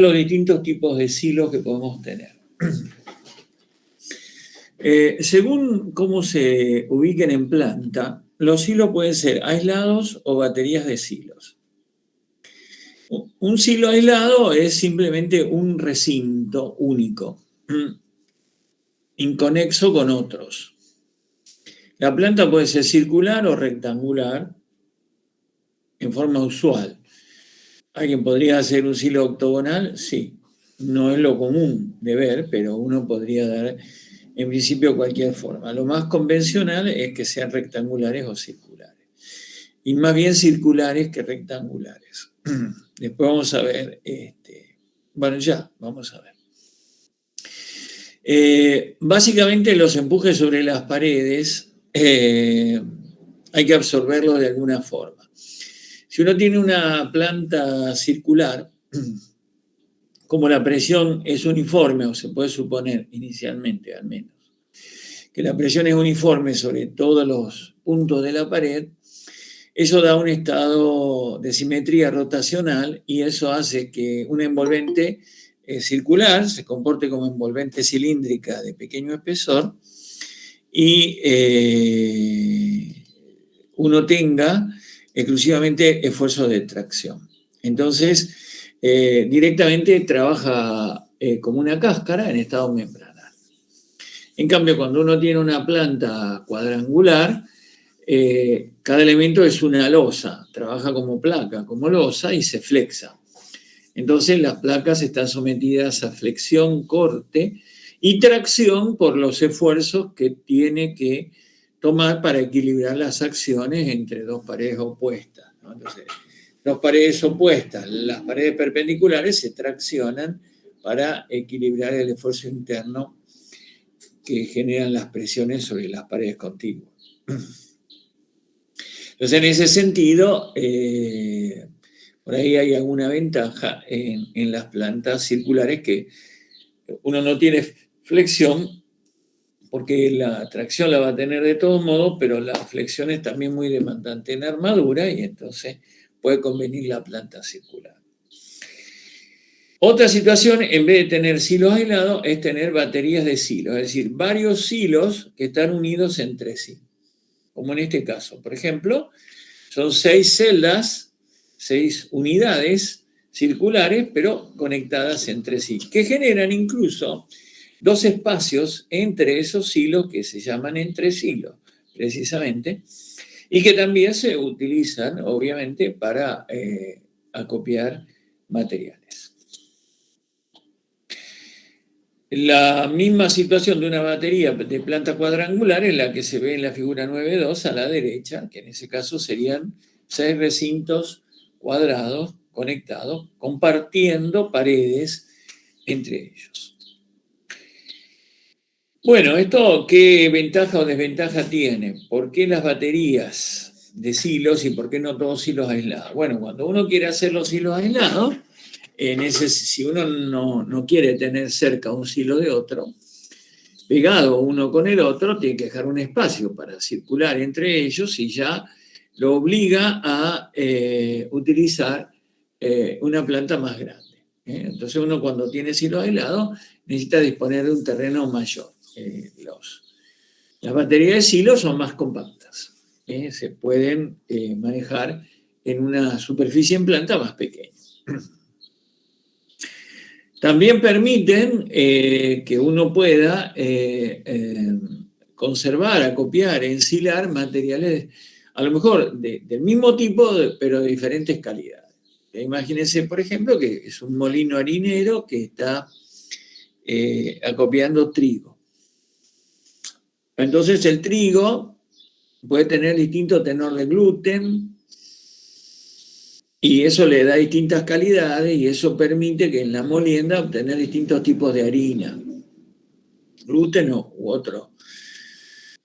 los distintos tipos de silos que podemos tener. Según cómo se ubiquen en planta, los silos pueden ser aislados o baterías de silos. Un silo aislado es simplemente un recinto único, inconexo con otros. La planta puede ser circular o rectangular en forma usual. ¿Alguien podría hacer un silo octogonal? Sí. No es lo común de ver, pero uno podría dar en principio cualquier forma. Lo más convencional es que sean rectangulares o circulares. Y más bien circulares que rectangulares. Después vamos a ver, vamos a ver. Básicamente los empujes sobre las paredes hay que absorberlos de alguna forma. Si uno tiene una planta circular, como la presión es uniforme, o se puede suponer inicialmente al menos, que la presión es uniforme sobre todos los puntos de la pared, eso da un estado de simetría rotacional y eso hace que una envolvente circular se comporte como envolvente cilíndrica de pequeño espesor y uno tenga exclusivamente esfuerzo de tracción. Entonces, directamente trabaja como una cáscara en estado membranar. En cambio, cuando uno tiene una planta cuadrangular, cada elemento es una losa, trabaja como placa, como losa y se flexa. Entonces, las placas están sometidas a flexión, corte y tracción por los esfuerzos que tiene que tomar para equilibrar las acciones entre dos paredes opuestas, ¿no? Entonces, dos paredes opuestas, las paredes perpendiculares se traccionan para equilibrar el esfuerzo interno que generan las presiones sobre las paredes contiguas. Entonces, en ese sentido, por ahí hay alguna ventaja en las plantas circulares que uno no tiene flexión, porque la tracción la va a tener de todos modos, pero la flexión es también muy demandante en armadura y entonces puede convenir la planta circular. Otra situación, en vez de tener silos aislados, es tener baterías de silos, es decir, varios silos que están unidos entre sí, como en este caso. Por ejemplo, son 6 celdas, 6 unidades circulares, pero conectadas entre sí, que generan incluso 2 espacios entre esos silos que se llaman entresilos, precisamente, y que también se utilizan, obviamente, para acopiar materiales. La misma situación de una batería de planta cuadrangular es la que se ve en la figura 9.2 a la derecha, que en ese caso serían 6 recintos cuadrados conectados, compartiendo paredes entre ellos. Bueno, ¿esto qué ventaja o desventaja tiene? ¿Por qué las baterías de silos y por qué no todos silos aislados? Bueno, cuando uno quiere hacer los silos aislados, si uno no quiere tener cerca un silo de otro, pegado uno con el otro, tiene que dejar un espacio para circular entre ellos y ya lo obliga a utilizar una planta más grande. Entonces uno cuando tiene silos aislados necesita disponer de un terreno mayor. Las baterías de silos son más compactas, se pueden manejar en una superficie en planta más pequeña. También permiten que uno pueda conservar, acopiar, ensilar materiales, a lo mejor del mismo tipo, pero de diferentes calidades. Imagínense, por ejemplo, que es un molino harinero que está acopiando trigo. Entonces el trigo puede tener distinto tenor de gluten y eso le da distintas calidades y eso permite que en la molienda obtener distintos tipos de harina, gluten u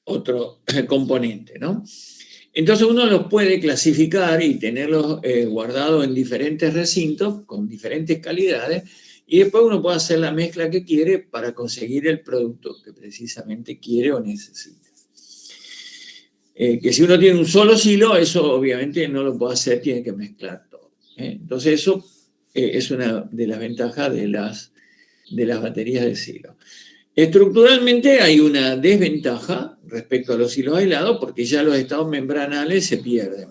otro componente, ¿no? Entonces uno los puede clasificar y tenerlos guardados en diferentes recintos con diferentes calidades y después uno puede hacer la mezcla que quiere para conseguir el producto que precisamente quiere o necesita. Que si uno tiene un solo silo, eso obviamente no lo puede hacer, tiene que mezclar todo. Entonces eso es una de las ventajas de las baterías de silo. Estructuralmente hay una desventaja respecto a los hilos aislados porque ya los estados membranales se pierden,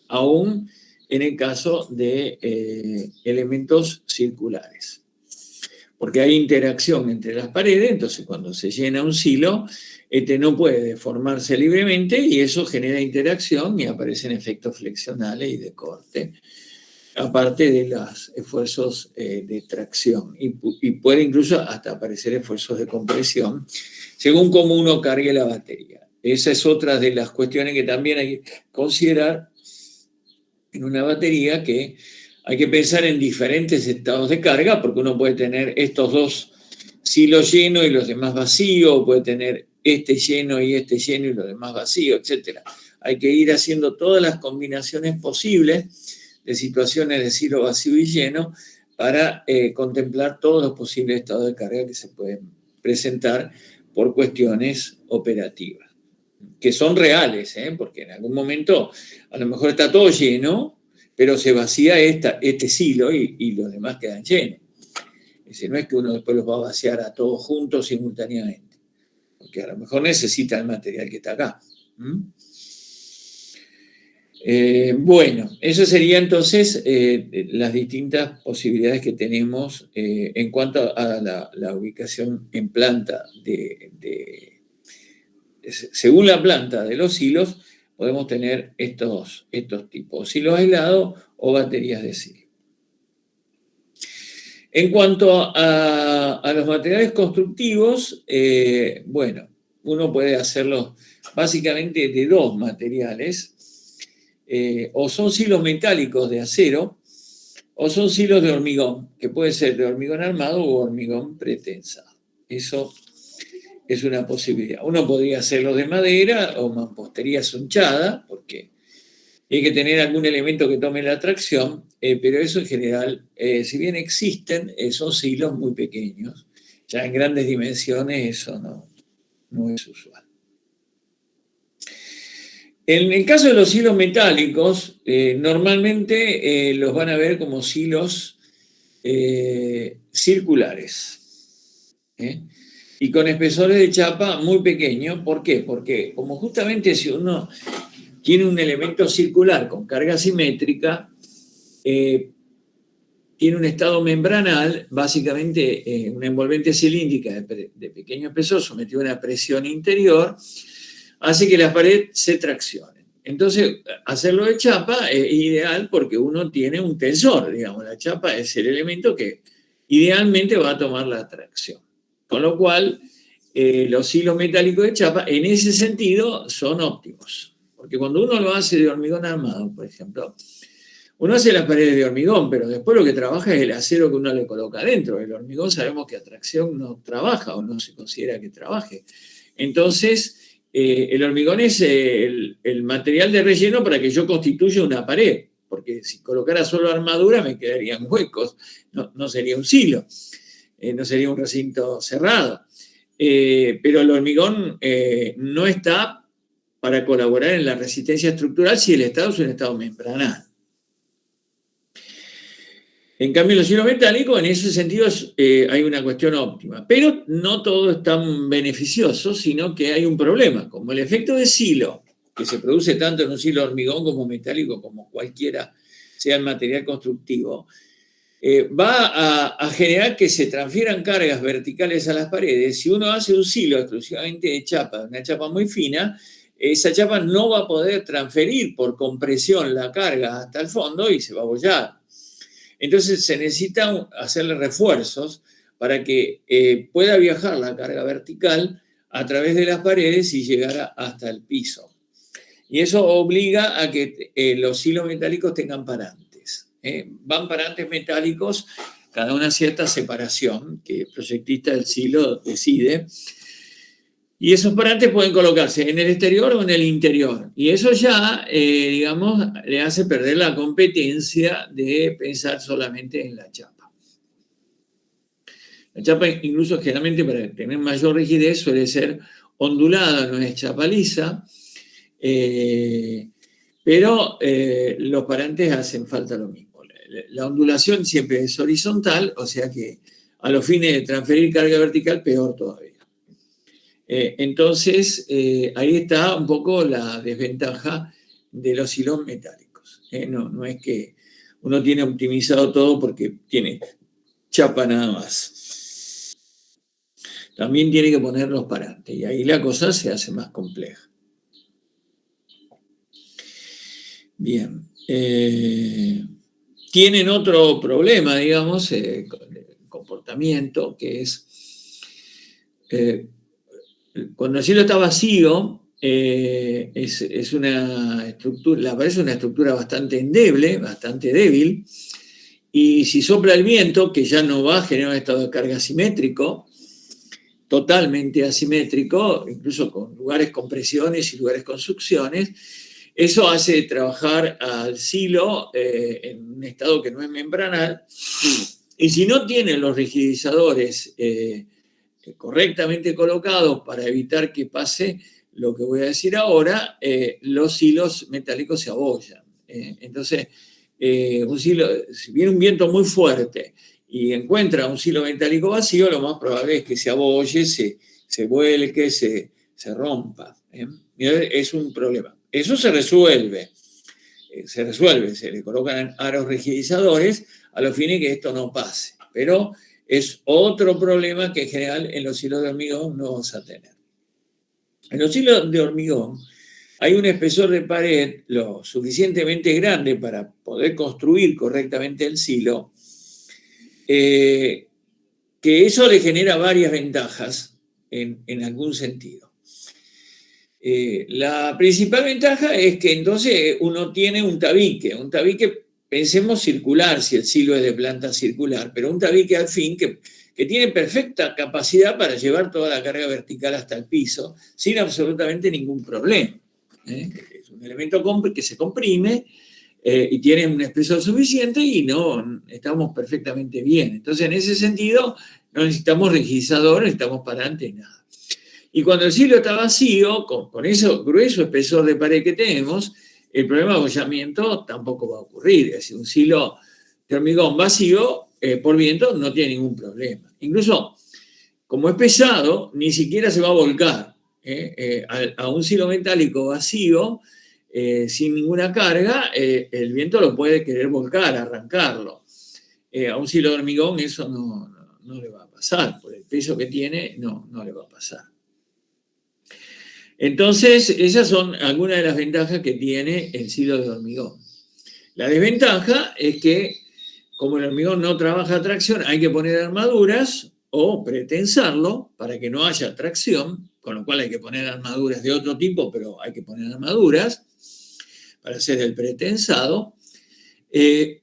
aún en el caso de elementos circulares. Porque hay interacción entre las paredes, entonces cuando se llena un silo, no puede deformarse libremente y eso genera interacción y aparecen efectos flexionales y de corte, aparte de los esfuerzos de tracción. Y puede incluso hasta aparecer esfuerzos de compresión, según cómo uno cargue la batería. Esa es otra de las cuestiones que también hay que considerar en una batería, que hay que pensar en diferentes estados de carga, porque uno puede tener estos dos silos llenos y los demás vacíos, o puede tener este lleno y los demás vacíos, etc. Hay que ir haciendo todas las combinaciones posibles de situaciones de silo vacío y lleno para contemplar todos los posibles estados de carga que se pueden presentar por cuestiones operativas, que son reales, porque en algún momento a lo mejor está todo lleno, pero se vacía este silo y los demás quedan llenos. Es decir, no es que uno después los va a vaciar a todos juntos simultáneamente, porque a lo mejor necesita el material que está acá. Bueno, eso sería entonces las distintas posibilidades que tenemos en cuanto a la ubicación en planta según la planta de los silos, podemos tener estos tipos, silos aislados o baterías de silo. En cuanto a los materiales constructivos, bueno, uno puede hacerlo básicamente de dos materiales, o son silos metálicos de acero, o son silos de hormigón, que puede ser de hormigón armado o hormigón pretensado. Eso es una posibilidad. Uno podría hacerlo de madera o mampostería sonchada, porque hay que tener algún elemento que tome la tracción, pero eso en general, si bien existen, son silos muy pequeños. Ya en grandes dimensiones eso no es usual. En el caso de los silos metálicos, normalmente los van a ver como silos circulares, y con espesores de chapa muy pequeños. ¿Por qué? Porque como justamente si uno tiene un elemento circular con carga simétrica, tiene un estado membranal, básicamente una envolvente cilíndrica de pequeño espesor sometida a una presión interior, hace que las paredes se traccionen. Entonces, hacerlo de chapa es ideal porque uno tiene un tensor, digamos. La chapa es el elemento que idealmente va a tomar la tracción. Con lo cual, los hilos metálicos de chapa, en ese sentido, son óptimos. Porque cuando uno lo hace de hormigón armado, por ejemplo, uno hace las paredes de hormigón, pero después lo que trabaja es el acero que uno le coloca adentro. El hormigón sabemos que a tracción no trabaja o no se considera que trabaje. Entonces, el hormigón es el material de relleno para que yo constituya una pared, porque si colocara solo armadura me quedarían huecos, no sería un silo, no sería un recinto cerrado. Pero el hormigón no está para colaborar en la resistencia estructural si el estado es un estado membranal. En cambio, los silos metálicos, en ese sentido, hay una cuestión óptima. Pero no todo es tan beneficioso, sino que hay un problema. Como el efecto de silo, que se produce tanto en un silo hormigón como metálico, como cualquiera sea el material constructivo, va a generar que se transfieran cargas verticales a las paredes. Si uno hace un silo exclusivamente de chapa, una chapa muy fina, esa chapa no va a poder transferir por compresión la carga hasta el fondo y se va a abollar. Entonces se necesita hacerle refuerzos para que pueda viajar la carga vertical a través de las paredes y llegar hasta el piso. Y eso obliga a que los hilos metálicos tengan parantes. Van parantes metálicos, cada una cierta separación que el proyectista del silo decide. Y esos parantes pueden colocarse en el exterior o en el interior. Y eso ya, digamos, le hace perder la competencia de pensar solamente en la chapa. La chapa, incluso generalmente para tener mayor rigidez, suele ser ondulada, no es chapa lisa. Pero los parantes hacen falta lo mismo. la ondulación siempre es horizontal, o sea que a los fines de transferir carga vertical, peor todavía. Entonces, ahí está un poco la desventaja de los hilos metálicos. No es que uno tiene optimizado todo porque tiene chapa nada más. También tiene que ponerlos parantes y ahí la cosa se hace más compleja. Bien. Tienen otro problema, digamos, comportamiento, que es cuando el cielo está vacío, es una estructura, parece una estructura bastante endeble, bastante débil, y si sopla el viento, que ya no va a generar un estado de carga asimétrico, totalmente asimétrico, incluso con lugares con presiones y lugares con succiones, eso hace trabajar al silo en un estado que no es membranal, y si no tiene los rigidizadores correctamente colocados para evitar que pase lo que voy a decir ahora, los hilos metálicos se abollan. Entonces, un silo, si viene un viento muy fuerte y encuentra un silo metálico vacío, lo más probable es que se abolle, se vuelque, se rompa. Es un problema. Eso se resuelve, se le colocan aros rigidizadores a los fines que esto no pase, pero es otro problema que en general en los hilos de hormigón no vamos a tener. En los hilos de hormigón hay un espesor de pared lo suficientemente grande para poder construir correctamente el silo, que eso le genera varias ventajas en algún sentido. La principal ventaja es que entonces uno tiene un tabique, pensemos circular, si el silo es de planta circular, pero un tabique al fin que tiene perfecta capacidad para llevar toda la carga vertical hasta el piso, sin absolutamente ningún problema. Es un elemento que se comprime y tiene un espesor suficiente y no estamos perfectamente bien. Entonces, en ese sentido, no necesitamos rigidizador, no necesitamos parantes, nada. Y cuando el silo está vacío, con ese grueso espesor de pared que tenemos, el problema de abollamiento tampoco va a ocurrir. Es decir, un silo de hormigón vacío por viento no tiene ningún problema. Incluso, como es pesado, ni siquiera se va a volcar. A un silo metálico vacío, sin ninguna carga, el viento lo puede querer volcar, arrancarlo. A un silo de hormigón eso no le va a pasar. Por el peso que tiene, no le va a pasar. Entonces, esas son algunas de las ventajas que tiene el silo de hormigón. La desventaja es que, como el hormigón no trabaja a tracción, hay que poner armaduras o pretensarlo para que no haya tracción, con lo cual hay que poner armaduras de otro tipo, pero hay que poner armaduras para hacer el pretensado. Y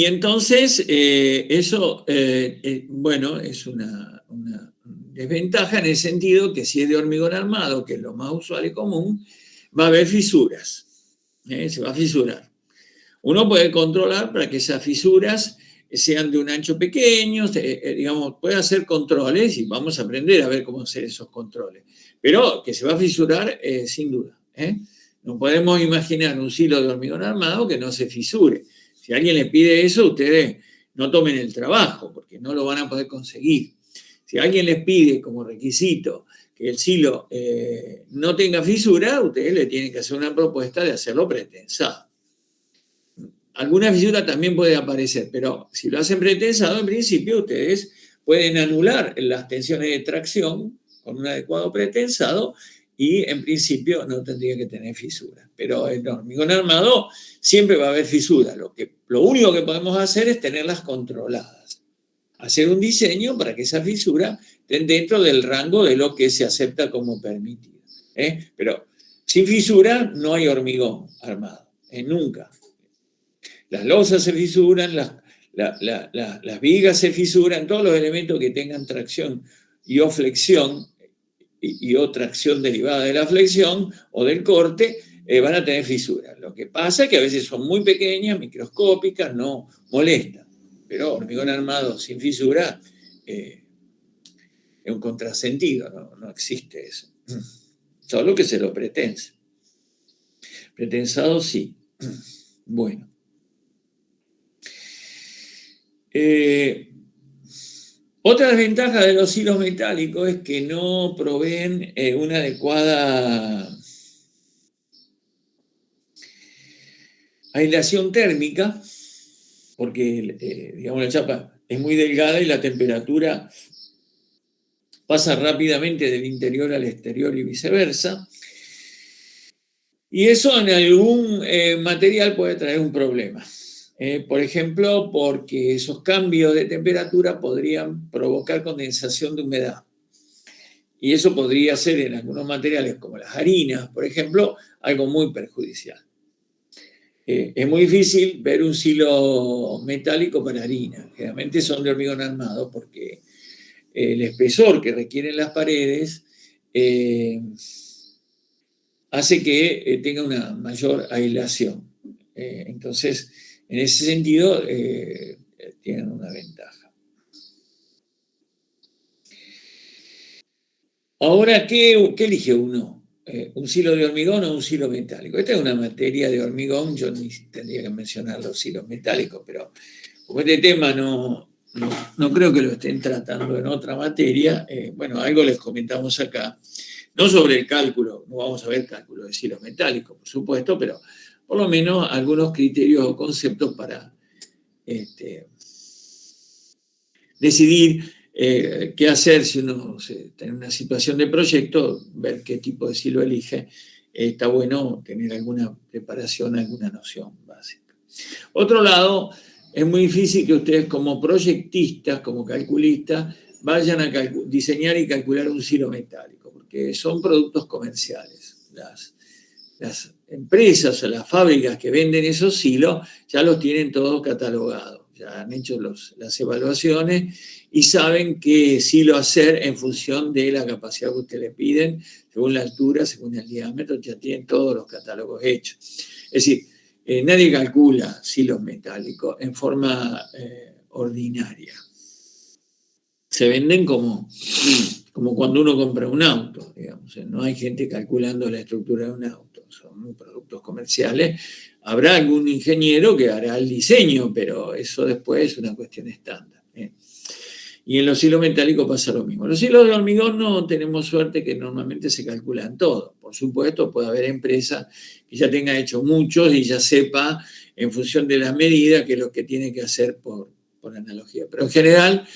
entonces, eso, bueno, es una desventaja en el sentido que si es de hormigón armado, que es lo más usual y común, va a haber fisuras, se va a fisurar. Uno puede controlar para que esas fisuras sean de un ancho pequeño, digamos, puede hacer controles y vamos a aprender a ver cómo hacer esos controles, pero que se va a fisurar sin duda. No podemos imaginar un silo de hormigón armado que no se fisure. Si alguien le pide eso, ustedes no tomen el trabajo porque no lo van a poder conseguir. Si alguien les pide como requisito que el silo no tenga fisura, ustedes le tienen que hacer una propuesta de hacerlo pretensado. Alguna fisura también puede aparecer, pero si lo hacen pretensado, en principio ustedes pueden anular las tensiones de tracción con un adecuado pretensado y en principio no tendría que tener fisura. Pero en el hormigón armado siempre va a haber fisura. Lo único que podemos hacer es tenerlas controladas. Hacer un diseño para que esa fisura esté dentro del rango de lo que se acepta como permitido. Pero sin fisura no hay hormigón armado, nunca. Las losas se fisuran, las vigas se fisuran, todos los elementos que tengan tracción y o flexión y o tracción derivada de la flexión o del corte van a tener fisuras. Lo que pasa es que a veces son muy pequeñas, microscópicas, no molestan. Pero hormigón armado sin fisura es un contrasentido, no existe eso. Solo que se lo pretensa. Pretensado sí. Bueno. Otra desventaja de los hilos metálicos es que no proveen una adecuada aislación térmica, porque digamos, la chapa es muy delgada y la temperatura pasa rápidamente del interior al exterior y viceversa. Y eso en algún material puede traer un problema. Por ejemplo, porque esos cambios de temperatura podrían provocar condensación de humedad. Y eso podría ser en algunos materiales como las harinas, por ejemplo, algo muy perjudicial. Es muy difícil ver un silo metálico para harina. Generalmente son de hormigón armado porque el espesor que requieren las paredes hace que tenga una mayor aislación. Entonces, en ese sentido, tienen una ventaja. Ahora, ¿qué elige uno? ¿Un silo de hormigón o un silo metálico? Esta es una materia de hormigón, yo ni tendría que mencionar los silos metálicos, pero como este tema no creo que lo estén tratando en otra materia, bueno, algo les comentamos acá, no sobre el cálculo, no vamos a ver cálculo de silos metálicos, por supuesto, pero por lo menos algunos criterios o conceptos para decidir qué hacer si uno está en una situación de proyecto, ver qué tipo de silo elige. Está bueno tener alguna preparación, alguna noción básica. Otro lado, es muy difícil que ustedes como proyectistas, como calculistas, vayan a diseñar y calcular un silo metálico, porque son productos comerciales. Las empresas o las fábricas que venden esos silos ya los tienen todos catalogados, ya han hecho las evaluaciones y saben qué silo hacer en función de la capacidad que ustedes le piden, según la altura, según el diámetro, ya tienen todos los catálogos hechos. Es decir, nadie calcula silos metálicos en forma ordinaria. Se venden como cuando uno compra un auto, digamos. No hay gente calculando la estructura de un auto, son productos comerciales. Habrá algún ingeniero que hará el diseño, pero eso después es una cuestión estándar. Y en los hilos metálicos pasa lo mismo. Los hilos de hormigón no tenemos suerte que normalmente se calculan todo. Por supuesto, puede haber empresas que ya tengan hecho muchos y ya sepa en función de las medidas qué es lo que tiene que hacer por analogía. Pero en general,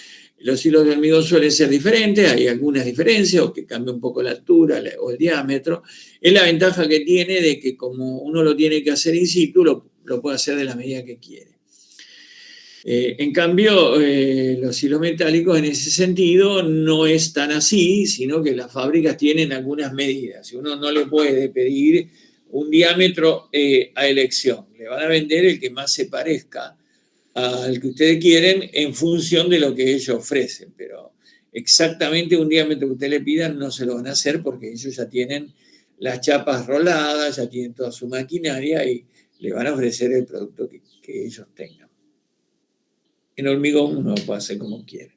los hilos de hormigón suelen ser diferentes, hay algunas diferencias, o que cambia un poco la altura o el diámetro. Es la ventaja que tiene de que como uno lo tiene que hacer in situ, lo puede hacer de la medida que quiere. En cambio, los hilos metálicos en ese sentido no es tan así, sino que las fábricas tienen algunas medidas. Uno no le puede pedir un diámetro a elección. Le van a vender el que más se parezca al que ustedes quieren en función de lo que ellos ofrecen. Pero exactamente un diámetro que ustedes le pidan no se lo van a hacer porque ellos ya tienen las chapas roladas, ya tienen toda su maquinaria y le van a ofrecer el producto que ellos tengan. En hormigón uno lo puede hacer como quiere.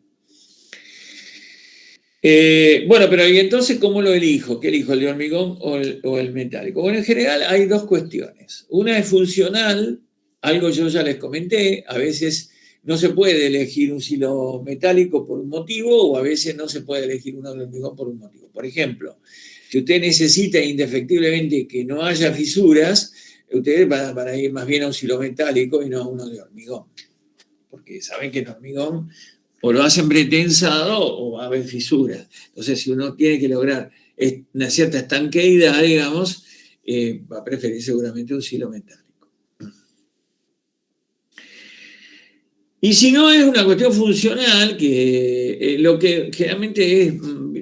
Bueno, pero ¿y entonces cómo lo elijo? ¿Qué elijo, el de hormigón o el metálico? Bueno, en general hay dos cuestiones. Una es funcional, algo yo ya les comenté, a veces no se puede elegir un silo metálico por un motivo o a veces no se puede elegir uno de hormigón por un motivo. Por ejemplo, si usted necesita indefectiblemente que no haya fisuras, ustedes van a ir más bien a un silo metálico y no a uno de hormigón. Porque saben que en hormigón o lo hacen pretensado o va a haber fisuras. Entonces, si uno tiene que lograr una cierta estanqueidad, digamos, va a preferir seguramente un silo metálico. Y si no es una cuestión funcional, que lo que generalmente es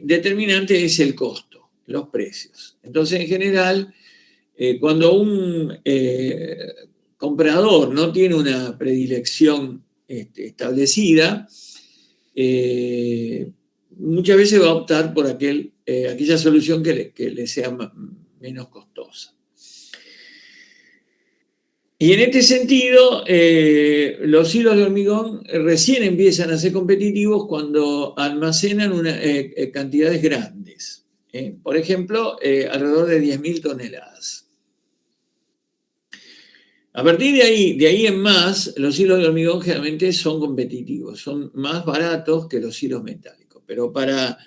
determinante es el costo, los precios. Entonces, en general, cuando un comprador no tiene una predilección establecida, muchas veces va a optar por aquella solución que le sea menos costosa. Y en este sentido, los hilos de hormigón recién empiezan a ser competitivos cuando almacenan cantidades grandes. Por ejemplo, alrededor de 10.000 toneladas. A partir de ahí en más, los hilos de hormigón generalmente son competitivos, son más baratos que los hilos metálicos, pero para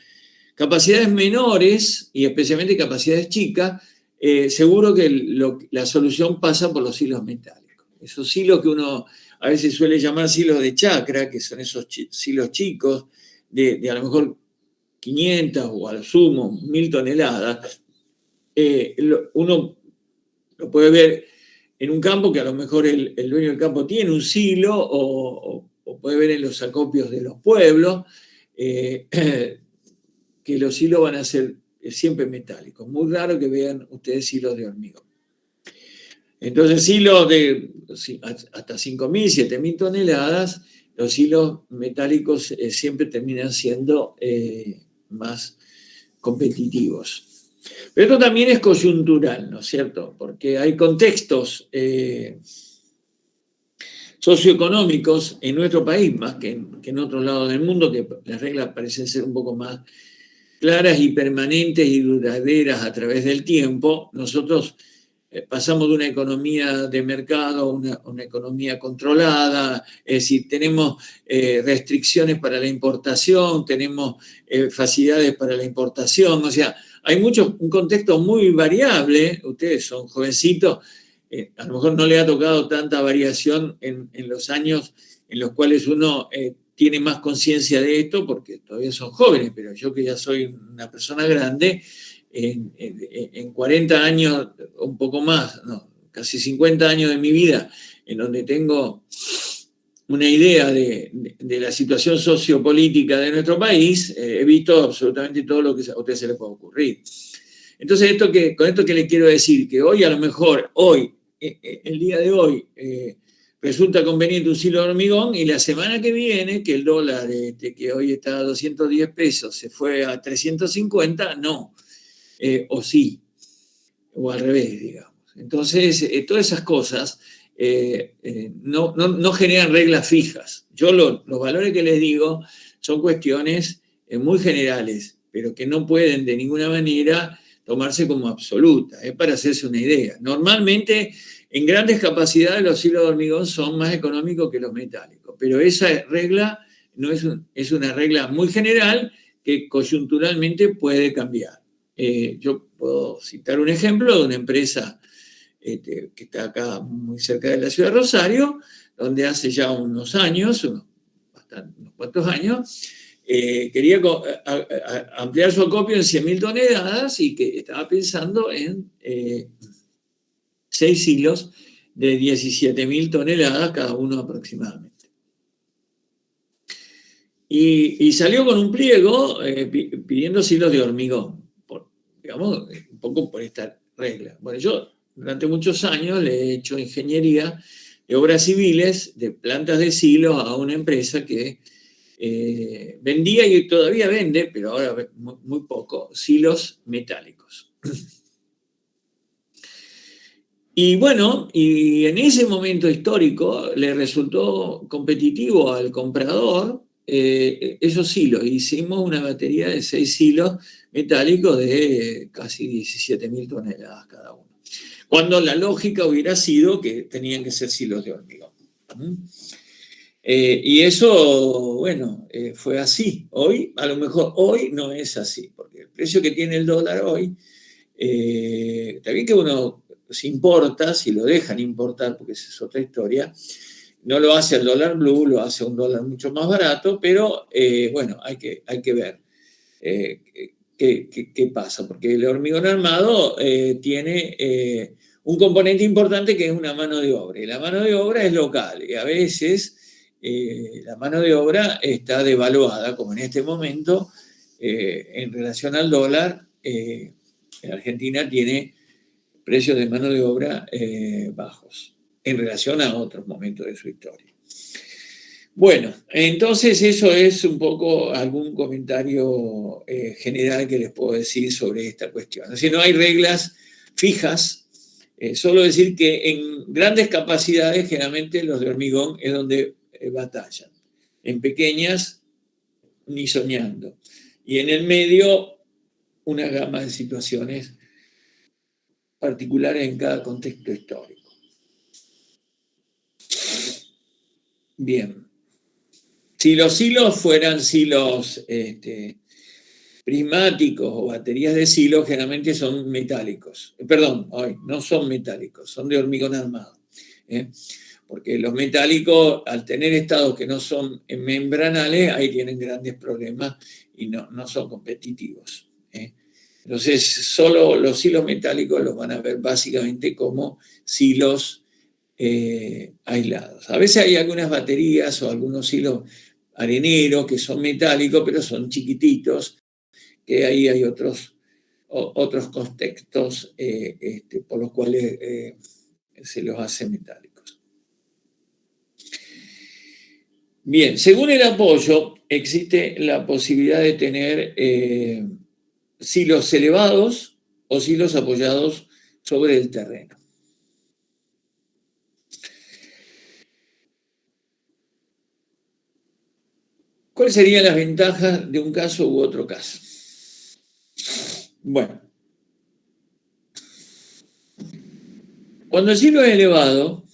capacidades menores y especialmente capacidades chicas, seguro que la solución pasa por los hilos metálicos. Esos hilos que uno a veces suele llamar hilos de chakra, que son esos hilos chicos, de a lo mejor 500 o al sumo 1000 toneladas, uno lo puede ver en un campo que a lo mejor el dueño del campo tiene un silo o puede ver en los acopios de los pueblos que los hilos van a ser siempre metálicos. Muy raro que vean ustedes hilos de hormigón. Entonces, hilos de hasta 5.000, 7.000 toneladas, los hilos metálicos siempre terminan siendo más competitivos. Pero esto también es coyuntural, ¿no es cierto? Porque hay contextos socioeconómicos en nuestro país, más que en otros lados del mundo, que las reglas parecen ser un poco más claras y permanentes y duraderas a través del tiempo. Nosotros pasamos de una economía de mercado a una economía controlada, es decir, tenemos restricciones para la importación, tenemos facilidades para la importación, o sea, hay un contexto muy variable. Ustedes son jovencitos, a lo mejor no le ha tocado tanta variación en los años en los cuales uno tiene más conciencia de esto, porque todavía son jóvenes, pero yo que ya soy una persona grande, en 40 años, un poco más, no, casi 50 años de mi vida, en donde tengo una idea de la situación sociopolítica de nuestro país, he visto absolutamente todo lo que a usted se le puede ocurrir. Entonces, con esto que le quiero decir, que hoy a lo mejor, el día de hoy, resulta conveniente un hilo de hormigón, y la semana que viene, que el dólar, que hoy está a 210 pesos, se fue a 350, no. O sí, o al revés, digamos. Entonces, todas esas cosas no generan reglas fijas. Yo los valores que les digo son cuestiones muy generales, pero que no pueden de ninguna manera tomarse como absolutas, para hacerse una idea. Normalmente, en grandes capacidades, los hilos de hormigón son más económicos que los metálicos, pero esa regla no es una regla muy general que coyunturalmente puede cambiar. Yo puedo citar un ejemplo de una empresa que está acá muy cerca de la ciudad de Rosario, donde hace ya unos años, unos cuantos años, quería ampliar su acopio en 100.000 toneladas y que estaba pensando en 6 hilos de 17.000 toneladas cada uno aproximadamente. Y salió con un pliego pidiendo hilos de hormigón, digamos, un poco por esta regla. Bueno, yo durante muchos años le he hecho ingeniería de obras civiles, de plantas de silos a una empresa que vendía y todavía vende, pero ahora muy poco, silos metálicos. Y bueno, y en ese momento histórico le resultó competitivo al comprador esos hilos. Hicimos una batería de 6 hilos metálicos de casi 17.000 toneladas cada uno. Cuando la lógica hubiera sido que tenían que ser hilos de hormigón. Y eso, bueno, fue así. Hoy, a lo mejor hoy no es así, porque el precio que tiene el dólar hoy, está bien que uno se importa, si lo dejan importar, porque esa es otra historia, no lo hace al dólar blue, lo hace a un dólar mucho más barato, pero bueno, hay que ver qué pasa, porque el hormigón armado tiene un componente importante que es una mano de obra, y la mano de obra es local, y a veces la mano de obra está devaluada, como en este momento, en relación al dólar. Argentina tiene precios de mano de obra bajos en relación a otros momentos de su historia. Bueno, entonces eso es un poco algún comentario general que les puedo decir sobre esta cuestión. Es decir, no hay reglas fijas, solo decir que en grandes capacidades generalmente los de hormigón es donde batallan. En pequeñas, ni soñando. Y en el medio, una gama de situaciones particulares en cada contexto histórico. Bien. Si los silos fueran silos prismáticos o baterías de silos, generalmente son metálicos. Perdón, no son metálicos, son de hormigón armado. Porque los metálicos, al tener estados que no son membranales, ahí tienen grandes problemas y no son competitivos. Entonces, solo los silos metálicos los van a ver básicamente como silos aislados. A veces hay algunas baterías o algunos silos areneros que son metálicos, pero son chiquititos, que ahí hay otros contextos por los cuales se los hace metálicos. Bien, según el apoyo, existe la posibilidad de tener silos elevados o silos apoyados sobre el terreno. ¿Cuáles serían las ventajas de un caso u otro caso? Bueno, cuando el silo es elevado,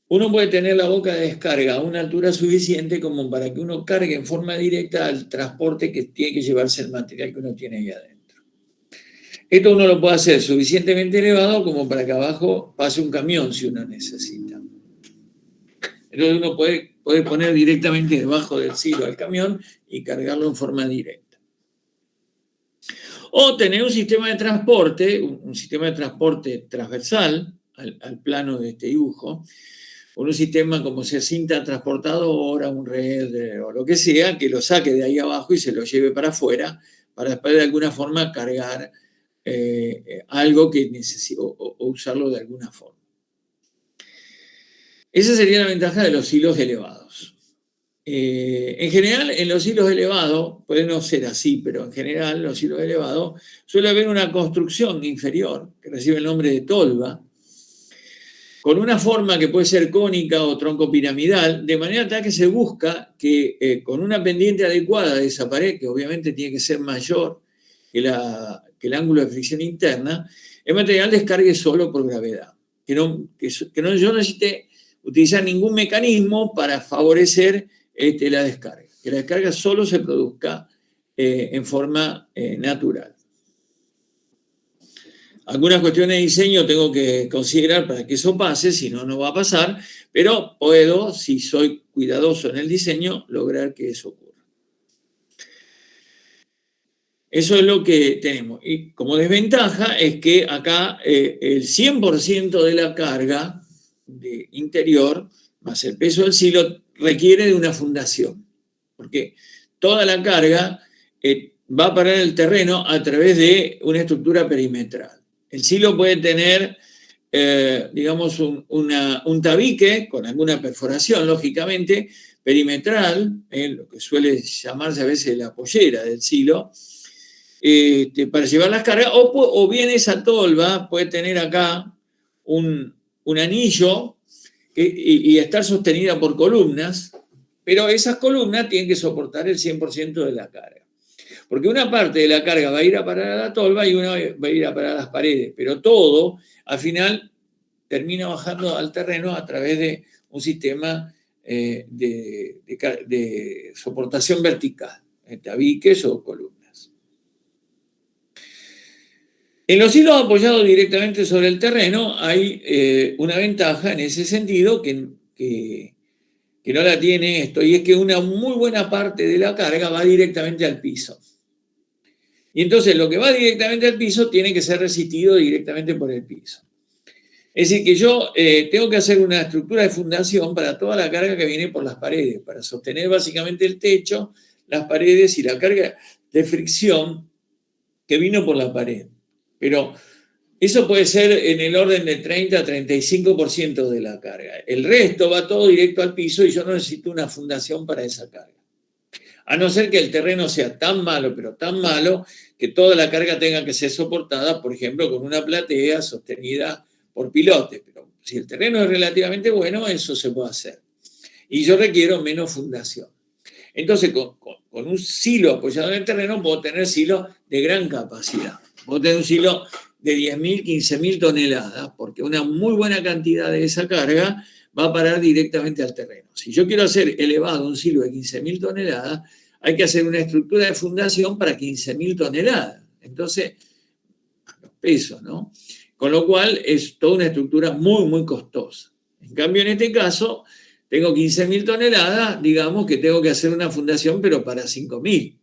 uno puede tener la boca de descarga a una altura suficiente como para que uno cargue en forma directa al transporte que tiene que llevarse el material que uno tiene ahí adentro. Esto uno lo puede hacer suficientemente elevado como para que abajo pase un camión si uno necesita. Entonces uno puede poner directamente debajo del silo al camión y cargarlo en forma directa. O tener un sistema de transporte, un sistema de transporte transversal al plano de este dibujo, con un sistema como sea cinta transportadora, un red o lo que sea, que lo saque de ahí abajo y se lo lleve para afuera, para después de alguna forma cargar algo que necesite o usarlo de alguna forma. Esa sería la ventaja de los hilos elevados. En general, en los hilos elevados, puede no ser así, pero en general, los hilos elevados suele haber una construcción inferior que recibe el nombre de tolva, con una forma que puede ser cónica o tronco piramidal, de manera tal que se busca que con una pendiente adecuada de esa pared, que obviamente tiene que ser mayor que el ángulo de fricción interna, el material descargue solo por gravedad. Que yo necesite utilizar ningún mecanismo para favorecer la descarga. Que la descarga solo se produzca en forma natural. Algunas cuestiones de diseño tengo que considerar para que eso pase, si no, no va a pasar, pero puedo, si soy cuidadoso en el diseño, lograr que eso ocurra. Eso es lo que tenemos. Y como desventaja es que acá el 100% de la carga de interior, más el peso del silo, requiere de una fundación, porque toda la carga va a parar el terreno a través de una estructura perimetral. El silo puede tener, digamos, un tabique con alguna perforación, lógicamente, perimetral, lo que suele llamarse a veces la pollera del silo, para llevar las cargas, o bien esa tolva puede tener acá un anillo y estar sostenida por columnas, pero esas columnas tienen que soportar el 100% de la carga. Porque una parte de la carga va a ir a parar a la tolva y una va a ir a parar a las paredes, pero todo, al final, termina bajando al terreno a través de un sistema de soportación vertical, tabiques o columnas. En los hilos apoyados directamente sobre el terreno hay una ventaja en ese sentido que no la tiene esto, y es que una muy buena parte de la carga va directamente al piso. Y entonces lo que va directamente al piso tiene que ser resistido directamente por el piso. Es decir, que yo tengo que hacer una estructura de fundación para toda la carga que viene por las paredes, para sostener básicamente el techo, las paredes y la carga de fricción que vino por la pared. Pero eso puede ser en el orden de 30 a 35% de la carga. El resto va todo directo al piso y yo no necesito una fundación para esa carga. A no ser que el terreno sea tan malo, pero tan malo, que toda la carga tenga que ser soportada, por ejemplo, con una platea sostenida por pilotes. Pero si el terreno es relativamente bueno, eso se puede hacer. Y yo requiero menos fundación. Entonces, con un silo apoyado en el terreno, puedo tener silos de gran capacidad. Puedo tener un silo de 10.000, 15.000 toneladas, porque una muy buena cantidad de esa carga va a parar directamente al terreno. Si yo quiero hacer elevado un silo de 15.000 toneladas, hay que hacer una estructura de fundación para 15.000 toneladas. Entonces, los pesos, ¿no? Con lo cual es toda una estructura muy, muy costosa. En cambio, en este caso, tengo 15.000 toneladas, digamos que tengo que hacer una fundación, pero para 5.000,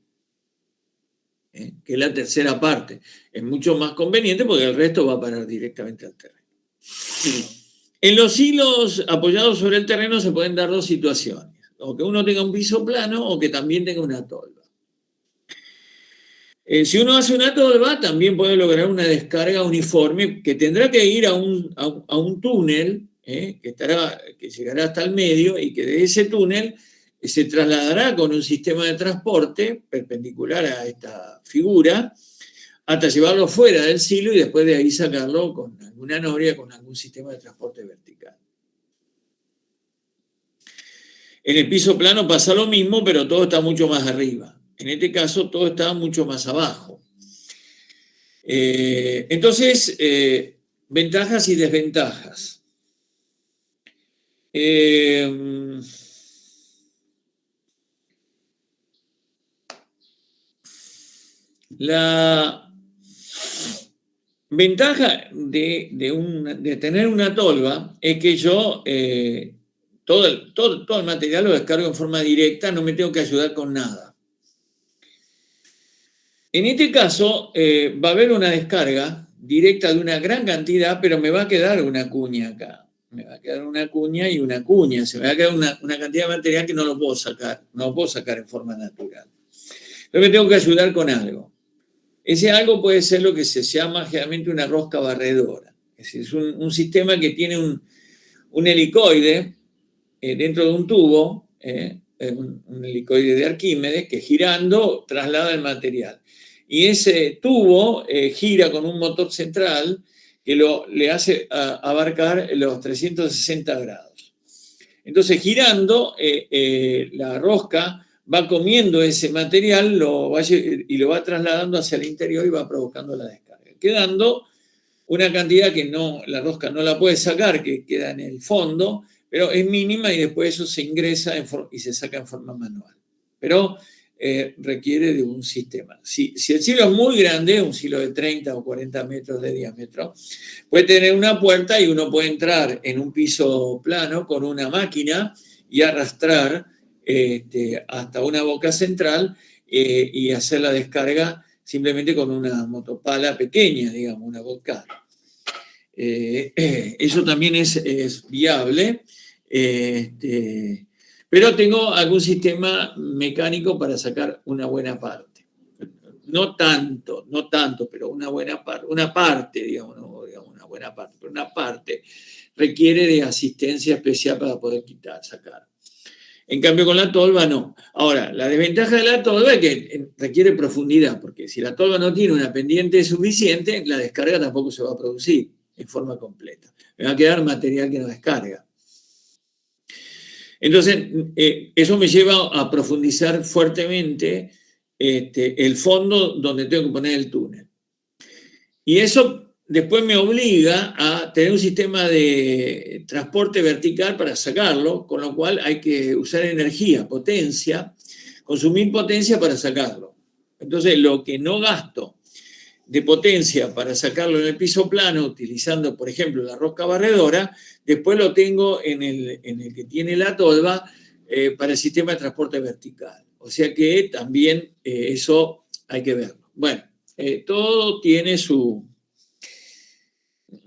que es la tercera parte. Es mucho más conveniente porque el resto va a parar directamente al terreno. En los silos apoyados sobre el terreno se pueden dar dos situaciones. O que uno tenga un piso plano o que también tenga una tolva. Si uno hace una tolva, también puede lograr una descarga uniforme que tendrá que ir a un túnel que llegará hasta el medio y que de ese túnel se trasladará con un sistema de transporte perpendicular a esta figura hasta llevarlo fuera del silo y después de ahí sacarlo con alguna noria, con algún sistema de transporte vertical. En el piso plano pasa lo mismo, pero todo está mucho más arriba. En este caso, todo está mucho más abajo. Entonces, ventajas y desventajas. La ventaja de tener una tolva es que yo todo el material lo descargo en forma directa, no me tengo que ayudar con nada. En este caso, va a haber una descarga directa de una gran cantidad, pero me va a quedar una cuña acá. Me va a quedar una cuña y una cuña. Se me va a quedar una cantidad de material que no lo puedo sacar. No lo puedo sacar en forma natural. Pero me tengo que ayudar con algo. Ese algo puede ser lo que se llama generalmente una rosca barredora. Es decir, es un sistema que tiene un helicoide dentro de un tubo, un helicoide de Arquímedes, que girando traslada el material. Y ese tubo gira con un motor central que le hace abarcar los 360 grados. Entonces, girando, la rosca va comiendo ese material y lo va trasladando hacia el interior y va provocando la descarga, quedando una cantidad que la rosca no la puede sacar, que queda en el fondo, pero es mínima y después eso se ingresa y se saca en forma manual. Pero requiere de un sistema. Si el silo es muy grande, un silo de 30 o 40 metros de diámetro, puede tener una puerta y uno puede entrar en un piso plano con una máquina y arrastrar hasta una boca central y hacer la descarga simplemente con una motopala pequeña, digamos, una volcada. Eso también es viable, pero tengo algún sistema mecánico para sacar una buena parte. No tanto, pero una buena parte, una parte, digamos, no digamos una buena parte, pero una parte requiere de asistencia especial para poder sacar. En cambio, con la tolva no. Ahora, la desventaja de la tolva es que requiere profundidad, porque si la tolva no tiene una pendiente suficiente, la descarga tampoco se va a producir en forma completa. Me va a quedar material que no descarga. Entonces, eso me lleva a profundizar fuertemente el fondo donde tengo que poner el túnel. Y eso después me obliga a tener un sistema de transporte vertical para sacarlo, con lo cual hay que usar energía, potencia, consumir potencia para sacarlo. Entonces, lo que no gasto de potencia para sacarlo en el piso plano, utilizando, por ejemplo, la rosca barredora, después lo tengo en el que tiene la tolva para el sistema de transporte vertical. O sea que también eso hay que verlo. Bueno, todo tiene su...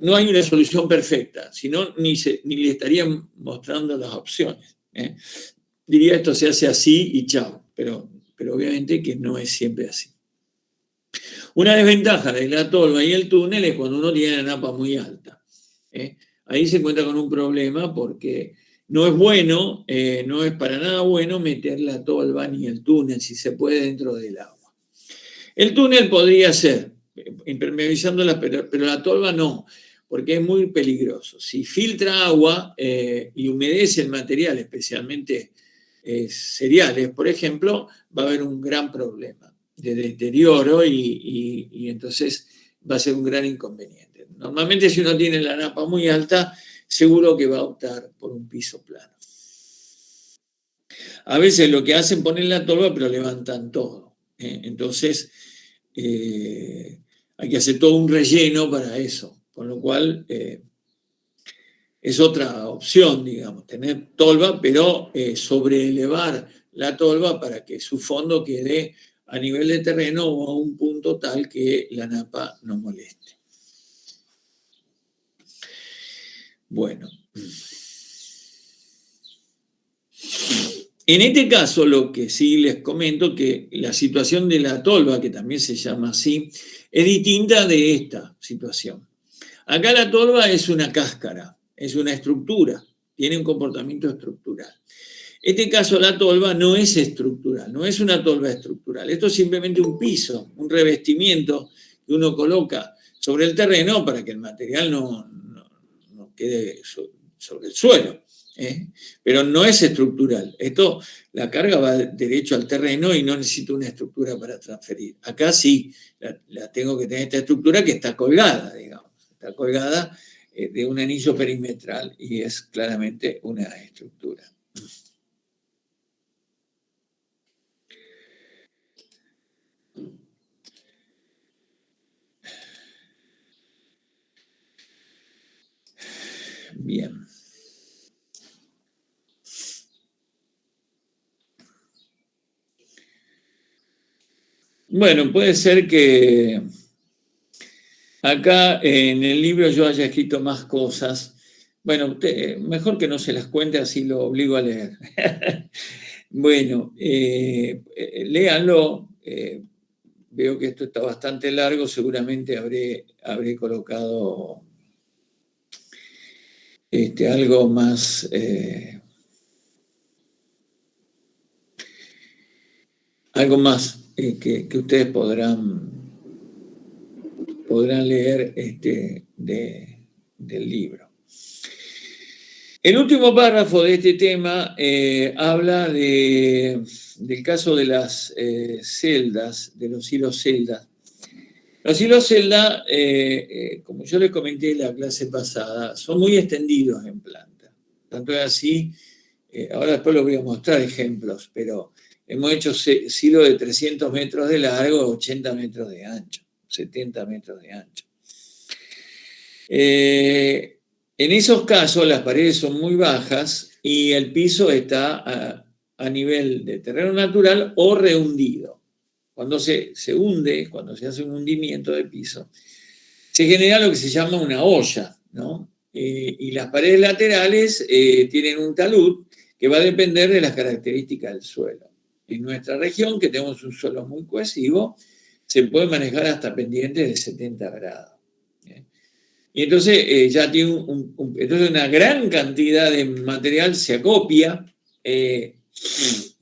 No hay una solución perfecta, sino ni le estarían mostrando las opciones. Diría esto se hace así y chao, pero obviamente que no es siempre así. Una desventaja de la tolva y el túnel es cuando uno tiene la napa muy alta. Ahí se encuentra con un problema porque no es bueno, no es para nada bueno meter la tolva ni el túnel, si se puede, dentro del agua. El túnel podría ser impermeabilizándola, pero la tolva no, porque es muy peligroso. Si filtra agua y humedece el material, especialmente cereales, por ejemplo, va a haber un gran problema de deterioro y entonces va a ser un gran inconveniente. Normalmente si uno tiene la napa muy alta, seguro que va a optar por un piso plano. A veces lo que hacen ponen la tolva, pero levantan todo. Entonces, hay que hacer todo un relleno para eso, con lo cual es otra opción, digamos, tener tolva, pero sobreelevar la tolva para que su fondo quede a nivel de terreno o a un punto tal que la napa no moleste. Bueno. En este caso, lo que sí les comento, que la situación de la tolva, que también se llama así, es distinta de esta situación. Acá la tolva es una cáscara, es una estructura, tiene un comportamiento estructural. En este caso, la tolva no es estructural, no es una tolva estructural. Esto es simplemente un piso, un revestimiento que uno coloca sobre el terreno para que el material no quede sobre el suelo. Pero no es estructural. Esto, la carga va derecho al terreno y no necesito una estructura para transferir. Acá sí, la tengo que tener esta estructura que está colgada, digamos. Está colgada de un anillo perimetral y es claramente una estructura. Bien. Bueno, puede ser que acá en el libro yo haya escrito más cosas. Bueno, mejor que no se las cuente, así lo obligo a leer. Bueno, léanlo. Veo que esto está bastante largo, seguramente habré colocado algo más. Algo más que ustedes podrán leer del libro. El último párrafo de este tema habla del caso de las celdas, de los hilos celda. Los hilos celda, como yo les comenté en la clase pasada, son muy extendidos en planta. Tanto es así, ahora después les voy a mostrar ejemplos, pero hemos hecho silos de 300 metros de largo, 80 metros de ancho, 70 metros de ancho. En esos casos las paredes son muy bajas y el piso está a nivel de terreno natural o rehundido. Cuando se hunde, cuando se hace un hundimiento de piso, se genera lo que se llama una olla, ¿no? Y las paredes laterales tienen un talud que va a depender de las características del suelo. En nuestra región, que tenemos un suelo muy cohesivo, se puede manejar hasta pendientes de 70 grados. Y entonces ya tiene entonces una gran cantidad de material se acopia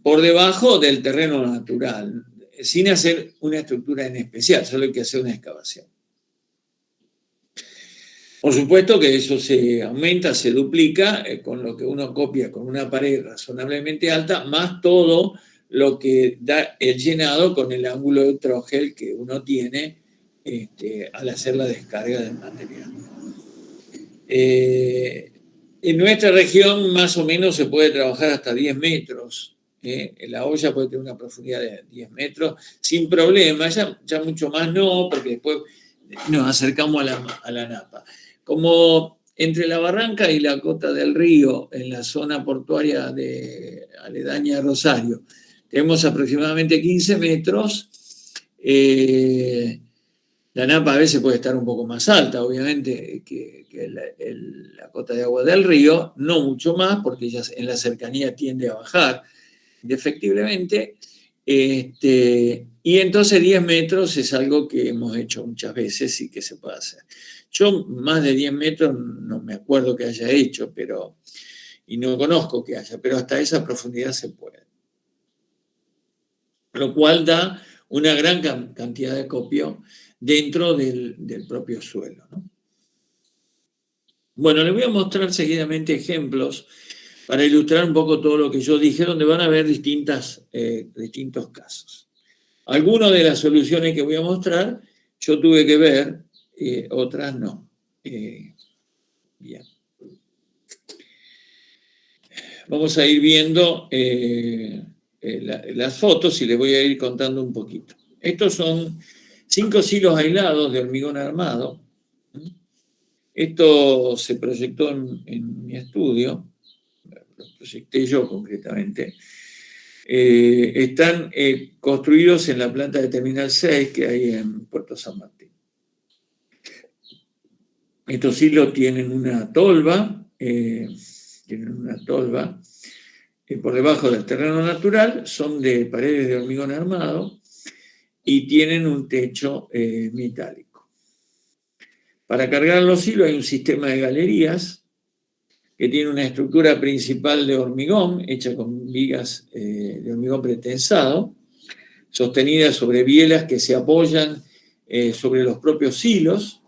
por debajo del terreno natural, sin hacer una estructura en especial, solo hay que hacer una excavación. Por supuesto que eso se aumenta, se duplica con lo que uno copia con una pared razonablemente alta, más todo lo que da el llenado con el ángulo de trogel que uno tiene al hacer la descarga del material. En nuestra región más o menos se puede trabajar hasta 10 metros. La olla puede tener una profundidad de 10 metros sin problema, ya mucho más no, porque después nos acercamos a la napa. Como entre la barranca y la cota del río, en la zona portuaria aledaña a Rosario, tenemos aproximadamente 15 metros. La napa a veces puede estar un poco más alta, obviamente, que la cota de agua del río, no mucho más, porque ya en la cercanía tiende a bajar indefectiblemente. Y entonces 10 metros es algo que hemos hecho muchas veces y que se puede hacer. Yo más de 10 metros no me acuerdo que haya hecho, y no conozco que haya, pero hasta esa profundidad se puede. Lo cual da una gran cantidad de copio dentro del propio suelo, ¿no? Bueno, les voy a mostrar seguidamente ejemplos para ilustrar un poco todo lo que yo dije, donde van a ver distintos casos. Algunas de las soluciones que voy a mostrar yo tuve que ver, otras no. Bien. vamos a ir viendo las fotos y les voy a ir contando un poquito. Estos son 5 silos aislados de hormigón armado. Esto se proyectó en mi estudio, lo proyecté yo concretamente. Están construidos en la planta de Terminal 6 que hay en Puerto San Martín. Estos silos tienen una tolva, por debajo del terreno natural, son de paredes de hormigón armado y tienen un techo metálico. Para cargar los silos hay un sistema de galerías que tiene una estructura principal de hormigón, hecha con vigas de hormigón pretensado, sostenidas sobre bielas que se apoyan sobre los propios silos.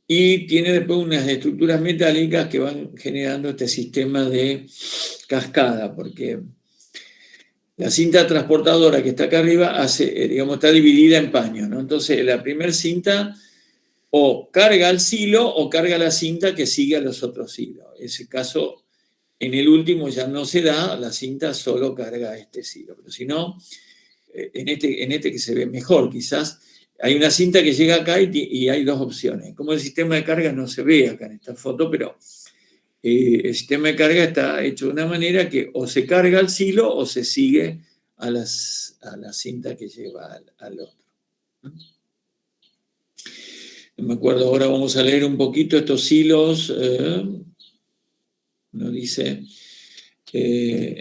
Y tiene después unas estructuras metálicas que van generando este sistema de cascada, porque la cinta transportadora que está acá arriba está dividida en paños, ¿no? Entonces, la primera cinta o carga el silo o carga la cinta que sigue a los otros silos. En ese caso, en el último ya no se da, la cinta solo carga este silo. Pero si no, en este que se ve mejor quizás, hay una cinta que llega acá y hay dos opciones. Como el sistema de carga no se ve acá en esta foto, pero el sistema de carga está hecho de una manera que o se carga el silo o se sigue a la cinta que lleva al otro. No me acuerdo, ahora vamos a leer un poquito estos silos. No dice,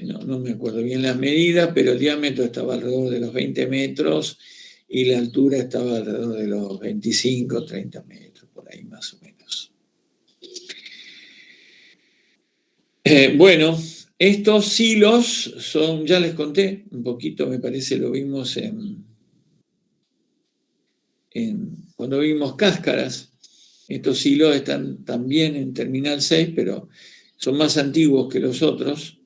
no me acuerdo bien las medidas, pero el diámetro estaba alrededor de los 20 metros y la altura estaba alrededor de los 25, 30 metros, por ahí más o menos. Bueno, estos silos son, ya les conté un poquito, me parece, lo vimos cuando vimos Cáscaras. Estos silos están también en Terminal 6, pero son más antiguos que los otros.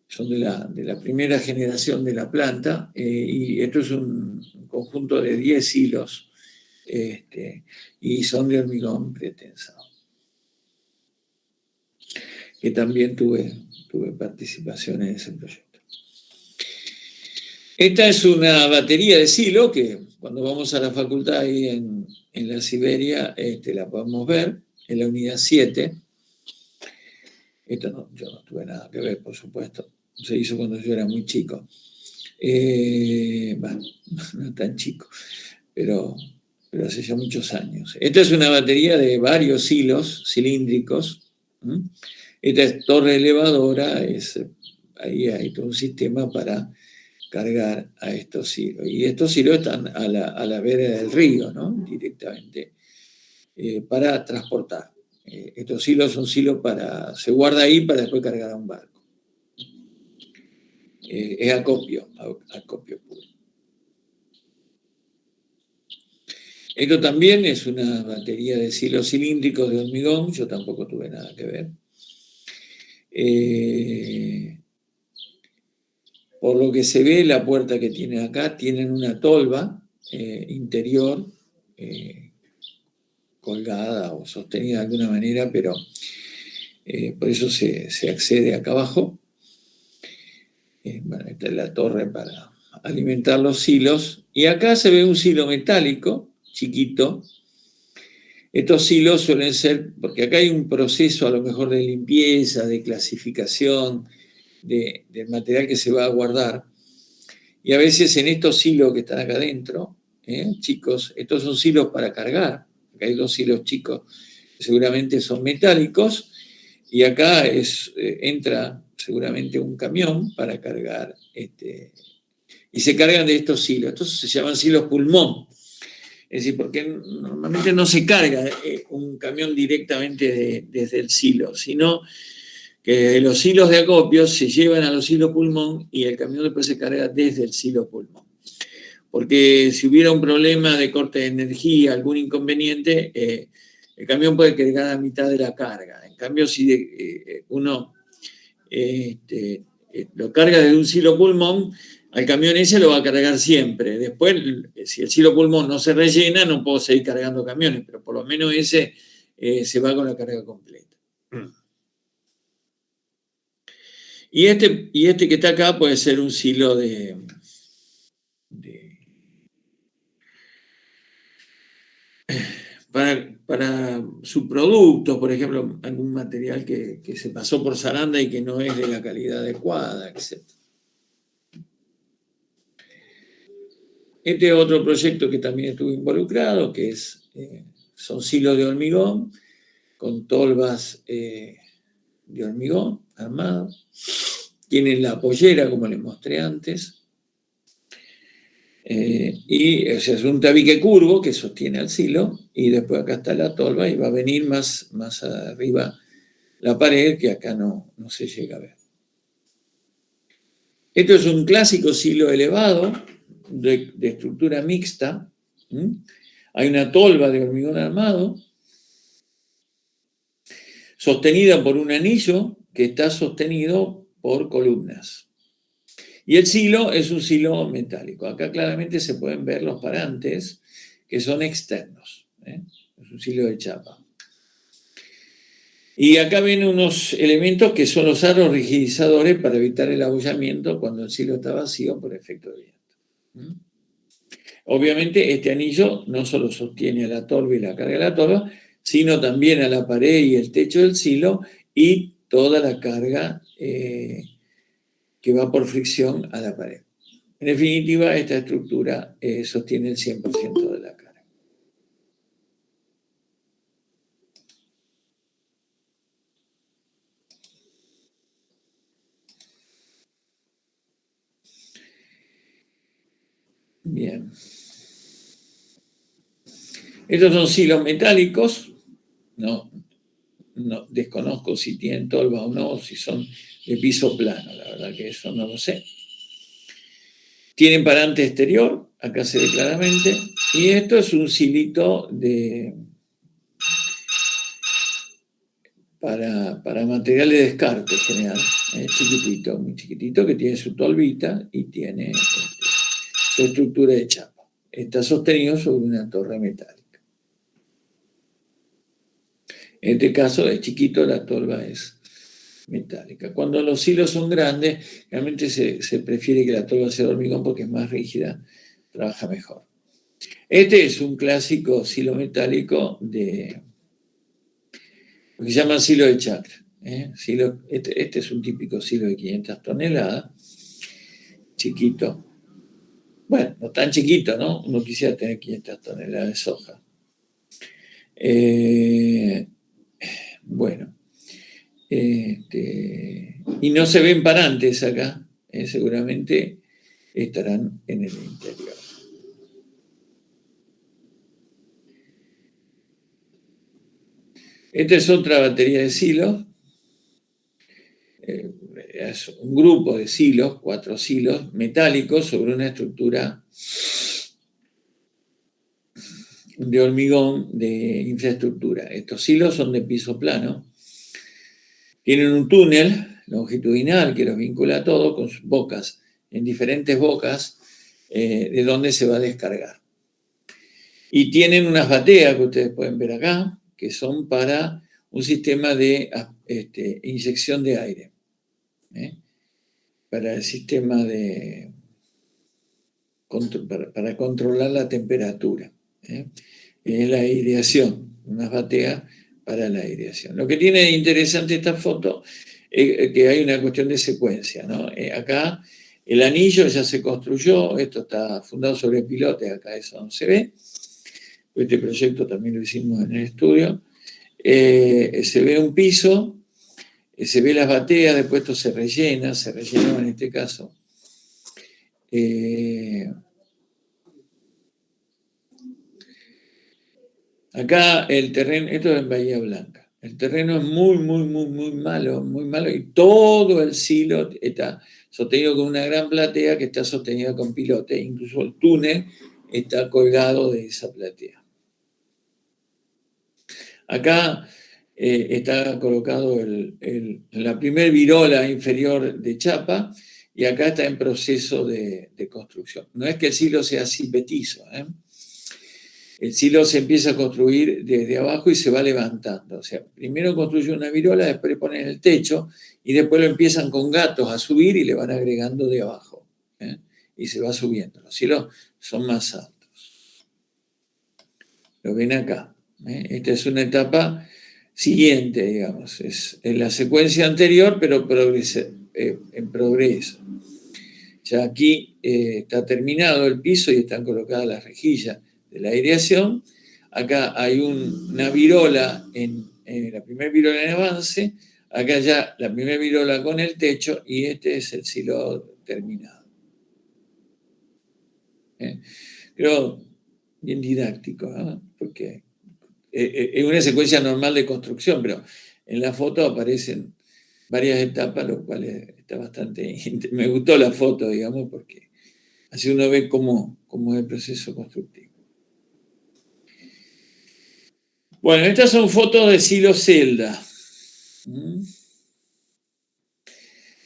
Son de la primera generación de la planta, y esto es un conjunto de 10 silos, y son de hormigón pretensado. Que también tuve participación en ese proyecto. Esta es una batería de silo que cuando vamos a la facultad ahí en la Siberia la podemos ver, en la unidad 7. Esto yo no tuve nada que ver, por supuesto. Se hizo cuando yo era muy chico. No tan chico, pero hace ya muchos años. Esta es una batería de varios silos cilíndricos. Esta es torre elevadora, ahí hay todo un sistema para cargar a estos silos. Y estos silos están a la vera del río, ¿no? Directamente, para transportar. Estos silos son silos se guarda ahí para después cargar a un barco. Es acopio puro. Esto también es una batería de silos cilíndricos de hormigón, yo tampoco tuve nada que ver. Por lo que se ve, la puerta que tiene acá tienen una tolva interior colgada o sostenida de alguna manera, pero por eso se accede acá abajo. Bueno, esta es la torre para alimentar los silos. Y acá se ve un silo metálico, chiquito. Estos silos suelen ser, porque acá hay un proceso a lo mejor de limpieza, de clasificación del material que se va a guardar. Y a veces en estos silos que están acá adentro, chicos, estos son silos para cargar. Acá hay 2 silos chicos que seguramente son metálicos. Y acá entra seguramente un camión para cargar, y se cargan de estos silos. Estos se llaman silos pulmón. Es decir, porque normalmente no se carga un camión directamente desde el silo, sino que los silos de acopio se llevan a los silos pulmón y el camión después se carga desde el silo pulmón. Porque si hubiera un problema de corte de energía, algún inconveniente, el camión puede cargar a mitad de la carga. En cambio, si uno lo carga desde un silo pulmón, al camión ese lo va a cargar siempre. Después, si el silo pulmón no se rellena, no puedo seguir cargando camiones, pero por lo menos ese se va con la carga completa. Y este que está acá puede ser un silo para subproductos, por ejemplo, algún material que se pasó por zaranda y que no es de la calidad adecuada, etc. Este es otro proyecto que también estuve involucrado, que son silos de hormigón con tolvas de hormigón armados. Tienen la pollera, como les mostré antes. O sea, es un tabique curvo que sostiene al silo, y después acá está la tolva y va a venir más arriba la pared, que acá no se llega a ver. Esto es un clásico silo elevado de estructura mixta. Hay una tolva de hormigón armado sostenida por un anillo que está sostenido por columnas. Y el silo es un silo metálico. Acá claramente se pueden ver los parantes que son externos. Es un silo de chapa. Y acá ven unos elementos que son los aros rigidizadores para evitar el abollamiento cuando el silo está vacío por efecto de viento. Obviamente este anillo no solo sostiene a la tolva y la carga de la tolva, sino también a la pared y el techo del silo y toda la carga que va por fricción a la pared. En definitiva, esta estructura sostiene el 100% de la carga. Bien. Estos son silos metálicos. No desconozco si tienen tolva o no, o si son de piso plano. La verdad que eso no lo sé. Tienen parante exterior, acá se ve claramente. Y esto es un silito para material de descarte general. Chiquitito, muy chiquitito, que tiene su tolvita y tiene su estructura de chapa. Está sostenido sobre una torre metálica. En este caso es chiquito, la tolva es metálica. Cuando los silos son grandes, realmente se prefiere que la tolva sea de hormigón porque es más rígida, trabaja mejor. Este es un clásico silo metálico de lo que se llama silo de chacra. Este es un típico silo de 500 toneladas, chiquito. Bueno, no tan chiquito, ¿no? Uno quisiera tener 500 toneladas de soja. Bueno. Y no se ven parantes acá, seguramente estarán en el interior. Esta es otra batería de silos. Es un grupo de silos, 4 silos metálicos sobre una estructura de hormigón de infraestructura. Estos silos son de piso plano. Tienen un túnel longitudinal que los vincula a todos con sus bocas, en diferentes bocas, de donde se va a descargar. Y tienen unas bateas que ustedes pueden ver acá, que son para un sistema de inyección de aire, para el sistema para controlar la temperatura. Es la aireación, unas bateas para la aireación. Lo que tiene de interesante esta foto es que hay una cuestión de secuencia, ¿no? Acá el anillo ya se construyó, esto está fundado sobre pilotes, acá eso no se ve. Este proyecto también lo hicimos en el estudio. Se ve un piso, se ve las bateas, después esto se rellenó en este caso. Acá el terreno, esto es en Bahía Blanca, el terreno es muy malo, y todo el silo está sostenido con una gran platea que está sostenida con pilotes, incluso el túnel está colgado de esa platea. Acá está colocado la primer virola inferior de chapa, y acá está en proceso de construcción. No es que el silo sea así petizo, El silo se empieza a construir desde abajo y se va levantando. O sea, primero construye una virola, después le ponen el techo y después lo empiezan con gatos a subir y le van agregando de abajo. Y se va subiendo. Los silos son más altos. Lo ven acá. Esta es una etapa siguiente, digamos. Es la secuencia anterior, pero en progreso. Ya aquí está terminado el piso y están colocadas las rejillas de la aireación. Acá hay una virola, la primera virola en avance, acá ya la primera virola con el techo y este es el silo terminado. Creo bien didáctico, ¿no? Porque es una secuencia normal de construcción, pero en la foto aparecen varias etapas, lo cual está bastante... Me gustó la foto, digamos, porque así uno ve cómo es el proceso constructivo. Bueno, estas son fotos de silo celda.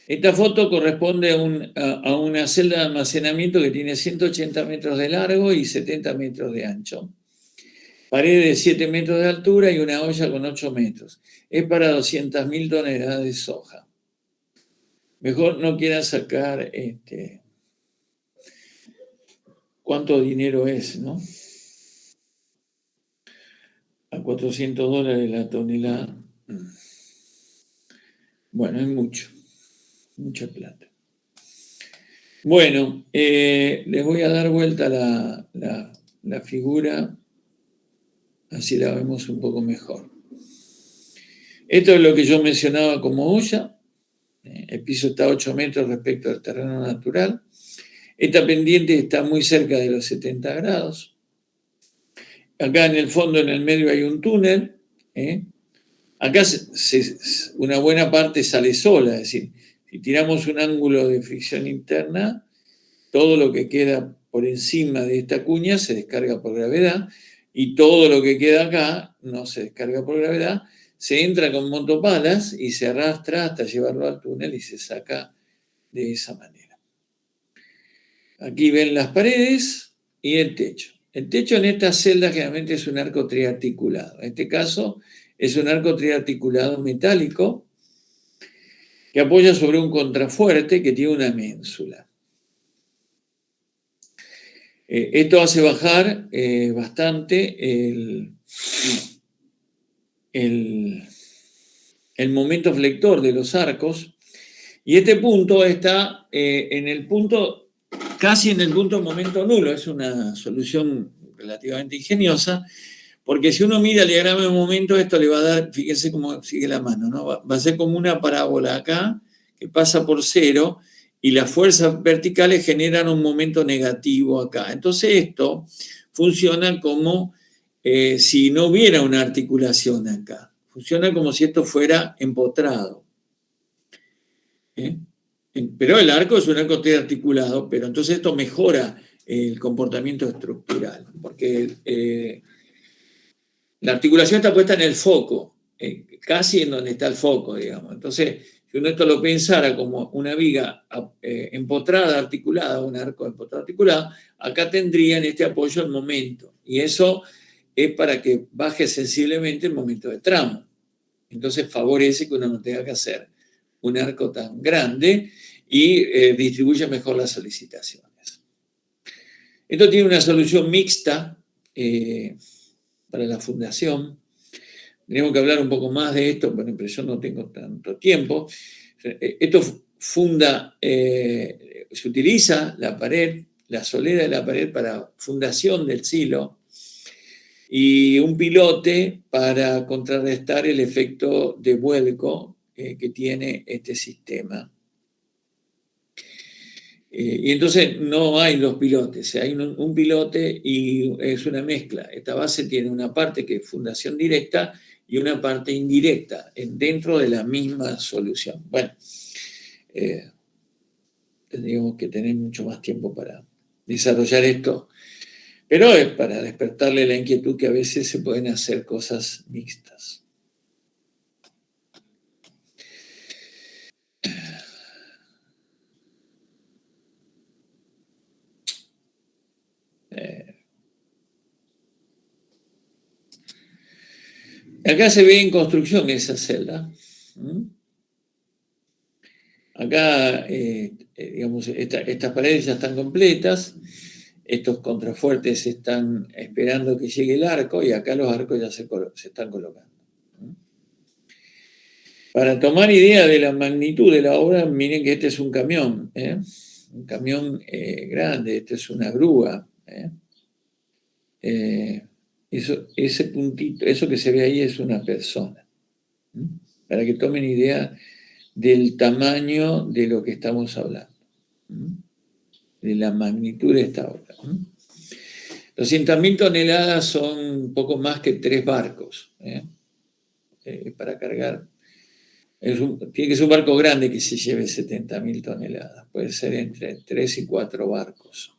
Esta foto corresponde a una celda de almacenamiento que tiene 180 metros de largo y 70 metros de ancho. Pared de 7 metros de altura y una olla con 8 metros. Es para 200.000 toneladas de soja. Mejor no quieran sacar cuánto dinero es, ¿no? A $400 la tonelada. Bueno, es mucho. Mucha plata. Bueno, les voy a dar vuelta la figura, así la vemos un poco mejor. Esto es lo que yo mencionaba como olla. El piso está a 8 metros respecto al terreno natural. Esta pendiente está muy cerca de los 70 grados. Acá en el fondo, en el medio, hay un túnel. Acá una buena parte sale sola, es decir, si tiramos un ángulo de fricción interna, todo lo que queda por encima de esta cuña se descarga por gravedad y todo lo que queda acá no se descarga por gravedad, se entra con motopalas y se arrastra hasta llevarlo al túnel y se saca de esa manera. Aquí ven las paredes y el techo. El techo en estas celdas generalmente es un arco triarticulado. En este caso es un arco triarticulado metálico que apoya sobre un contrafuerte que tiene una ménsula. Esto hace bajar bastante el momento flector de los arcos y este punto está casi en el punto momento nulo. Es una solución relativamente ingeniosa porque si uno mira el diagrama de momento, esto le va a dar, fíjense cómo sigue la mano, ¿no? Va a ser como una parábola acá que pasa por cero y las fuerzas verticales generan un momento negativo acá. Entonces esto funciona como si no hubiera una articulación acá. Funciona como si esto fuera empotrado. Pero el arco es un arco triarticulado, pero entonces esto mejora el comportamiento estructural, porque la articulación está puesta en el foco, casi en donde está el foco, digamos. Entonces, si uno esto lo pensara como una viga empotrada, articulada, un arco empotrado, articulado, acá tendrían este apoyo el momento. Y eso es para que baje sensiblemente el momento de tramo. Entonces, favorece que uno no tenga que hacer un arco tan grande y distribuye mejor las solicitaciones. Esto tiene una solución mixta para la fundación. Tenemos que hablar un poco más de esto, pero yo no tengo tanto tiempo. Esto se utiliza la pared, la solera de la pared para fundación del silo y un pilote para contrarrestar el efecto de vuelco que tiene este sistema. Y entonces no hay dos pilotes, hay un pilote y es una mezcla. Esta base tiene una parte que es fundación directa y una parte indirecta dentro de la misma solución. Bueno, tendríamos que tener mucho más tiempo para desarrollar esto, pero es para despertarle la inquietud que a veces se pueden hacer cosas mixtas. Acá se ve en construcción esa celda. Acá, digamos, estas paredes ya están completas, estos contrafuertes están esperando que llegue el arco y acá los arcos ya se están colocando. Para tomar idea de la magnitud de la obra, miren que este es un camión grande, este es una grúa. Ese puntito, eso que se ve ahí es una persona. Para que tomen idea del tamaño de lo que estamos hablando, de la magnitud de esta obra. 200.000 toneladas son un poco más que 3 barcos para cargar. Tiene que ser un barco grande que se lleve 70.000 toneladas. Puede ser entre 3 y 4 barcos.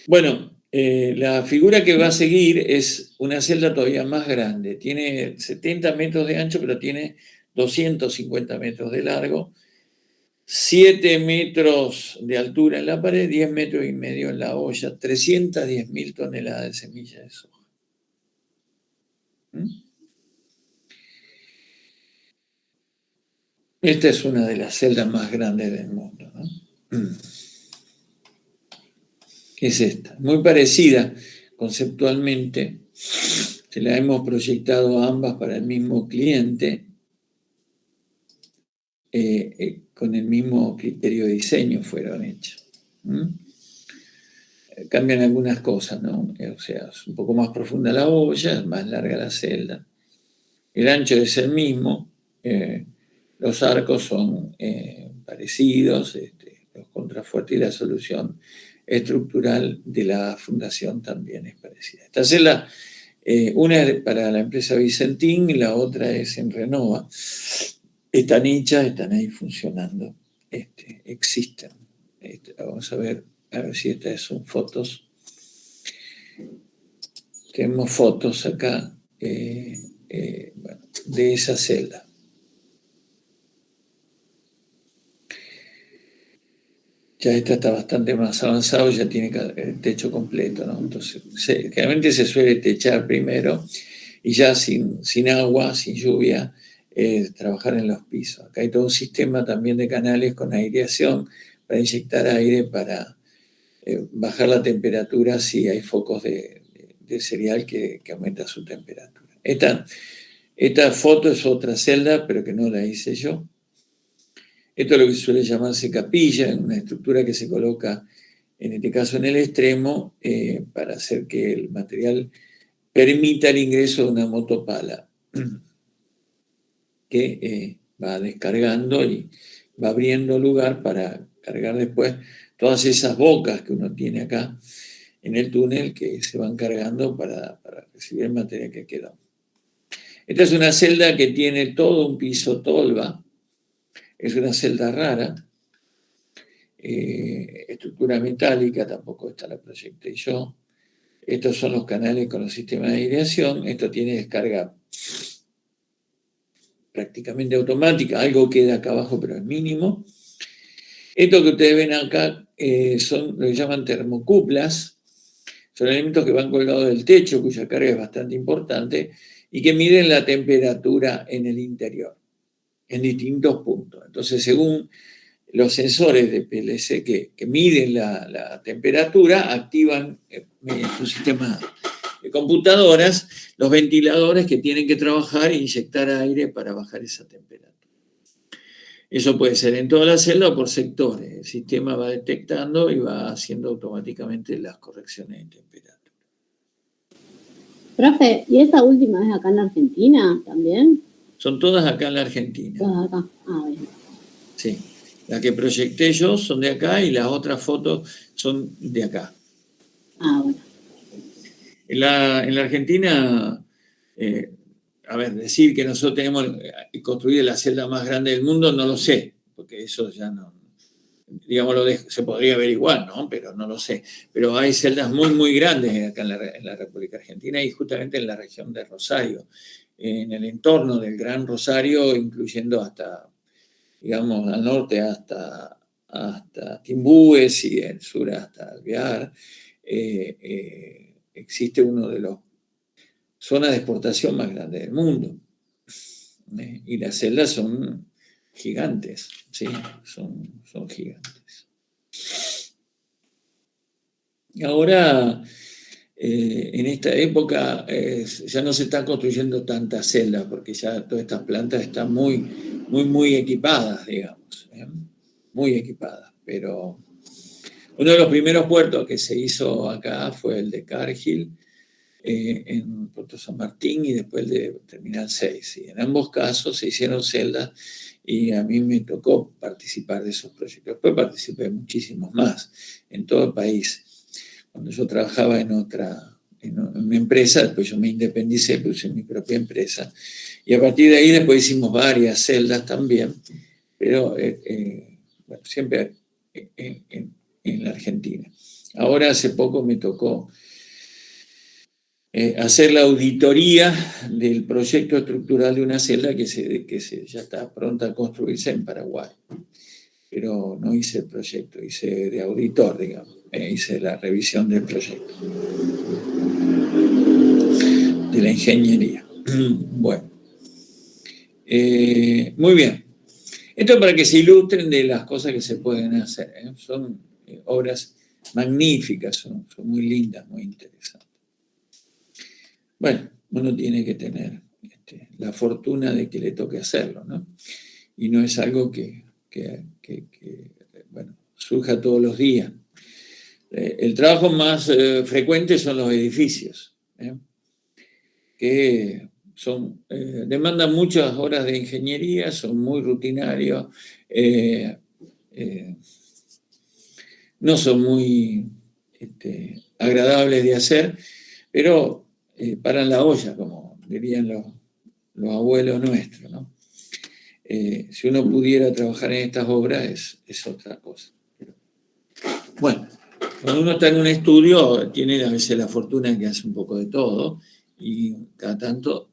Bueno, la figura que va a seguir es una celda todavía más grande. Tiene 70 metros de ancho, pero tiene 250 metros de largo, 7 metros de altura en la pared, 10 metros y medio en la olla, 310.000 toneladas de semilla de soja. Esta es una de las celdas más grandes del mundo, ¿no? Es esta, muy parecida conceptualmente. Se la hemos proyectado a ambas para el mismo cliente, con el mismo criterio de diseño fueron hechas. Cambian algunas cosas, ¿no? O sea, es un poco más profunda la olla, es más larga la celda. El ancho es el mismo, los arcos son parecidos, los contrafuertes y la solución estructural de la fundación también es parecida. Esta celda, una es para la empresa Vicentín y la otra es en Renova. Están hechas, están ahí funcionando, existen. Vamos a ver si estas son fotos. Tenemos fotos acá de esa celda. Ya esta está bastante más avanzado, ya tiene el techo completo, ¿no? Entonces, generalmente se suele techar primero y ya sin agua, sin lluvia, trabajar en los pisos. Acá hay todo un sistema también de canales con aireación para inyectar aire para bajar la temperatura si hay focos de cereal que aumenta su temperatura. Esta foto es otra celda, pero que no la hice yo. Esto es lo que suele llamarse capilla, una estructura que se coloca, en este caso en el extremo, para hacer que el material permita el ingreso de una motopala que va descargando y va abriendo lugar para cargar después todas esas bocas que uno tiene acá en el túnel que se van cargando para recibir el material que quedó. Esta es una celda que tiene todo un piso tolva. Es una celda rara, estructura metálica, tampoco esta la proyecté yo. Estos son los canales con los sistemas de aireación. Esto tiene descarga prácticamente automática, algo queda acá abajo, pero es mínimo. Esto que ustedes ven acá son lo que llaman termocuplas. Son elementos que van colgados del techo, cuya carga es bastante importante, y que miden la temperatura en el interior, en distintos puntos. Entonces, según los sensores de PLC que miden la temperatura, activan mediante un sistema de computadoras los ventiladores que tienen que trabajar e inyectar aire para bajar esa temperatura. Eso puede ser en toda la celda o por sectores. El sistema va detectando y va haciendo automáticamente las correcciones de temperatura. Profe, ¿y esta última es acá en la Argentina también? Son todas acá en la Argentina. Todas acá. Ah, bien. Sí. Las que proyecté yo son de acá y las otras fotos son de acá. Ah, bueno. En la Argentina, a ver, decir que nosotros tenemos construida la celda más grande del mundo, no lo sé, porque eso ya no, digamos, se podría averiguar, ¿no? Pero no lo sé. Pero hay celdas muy, muy grandes acá en la República Argentina y justamente en la región de Rosario, en el entorno del Gran Rosario, incluyendo hasta, digamos, al norte hasta Timbúes y al sur hasta Alvear. Existe uno de los zona de exportación más grande del mundo. Y las celdas son gigantes, ¿sí? Son gigantes. Ahora, en esta época, ya no se están construyendo tantas celdas, porque ya todas estas plantas están muy equipadas, digamos, muy equipadas. Pero uno de los primeros puertos que se hizo acá fue el de Cargill, en Puerto San Martín, y después el de Terminal 6. Y en ambos casos se hicieron celdas y a mí me tocó participar de esos proyectos. Después participé en muchísimos más en todo el país. Cuando yo trabajaba en una empresa, después yo me independicé, puse mi propia empresa. Y a partir de ahí después hicimos varias celdas también, pero bueno, siempre en la Argentina. Ahora hace poco me tocó hacer la auditoría del proyecto estructural de una celda que ya está pronta a construirse en Paraguay. Pero no hice el proyecto, hice de auditor, digamos. Hice la revisión del proyecto, de la ingeniería. Bueno, muy bien. Esto para que se ilustren de las cosas que se pueden hacer. Son obras magníficas, son muy lindas, muy interesantes. Bueno, uno tiene que tener la fortuna de que le toque hacerlo, ¿no? Y no es algo que bueno, surja todos los días. El trabajo más frecuente son los edificios, que demandan muchas horas de ingeniería, son muy rutinarios, no son muy agradables de hacer, pero paran la olla, como dirían los abuelos nuestros, ¿no? Si uno pudiera trabajar en estas obras es otra cosa. Bueno, cuando uno está en un estudio tiene a veces la fortuna que hace un poco de todo y cada tanto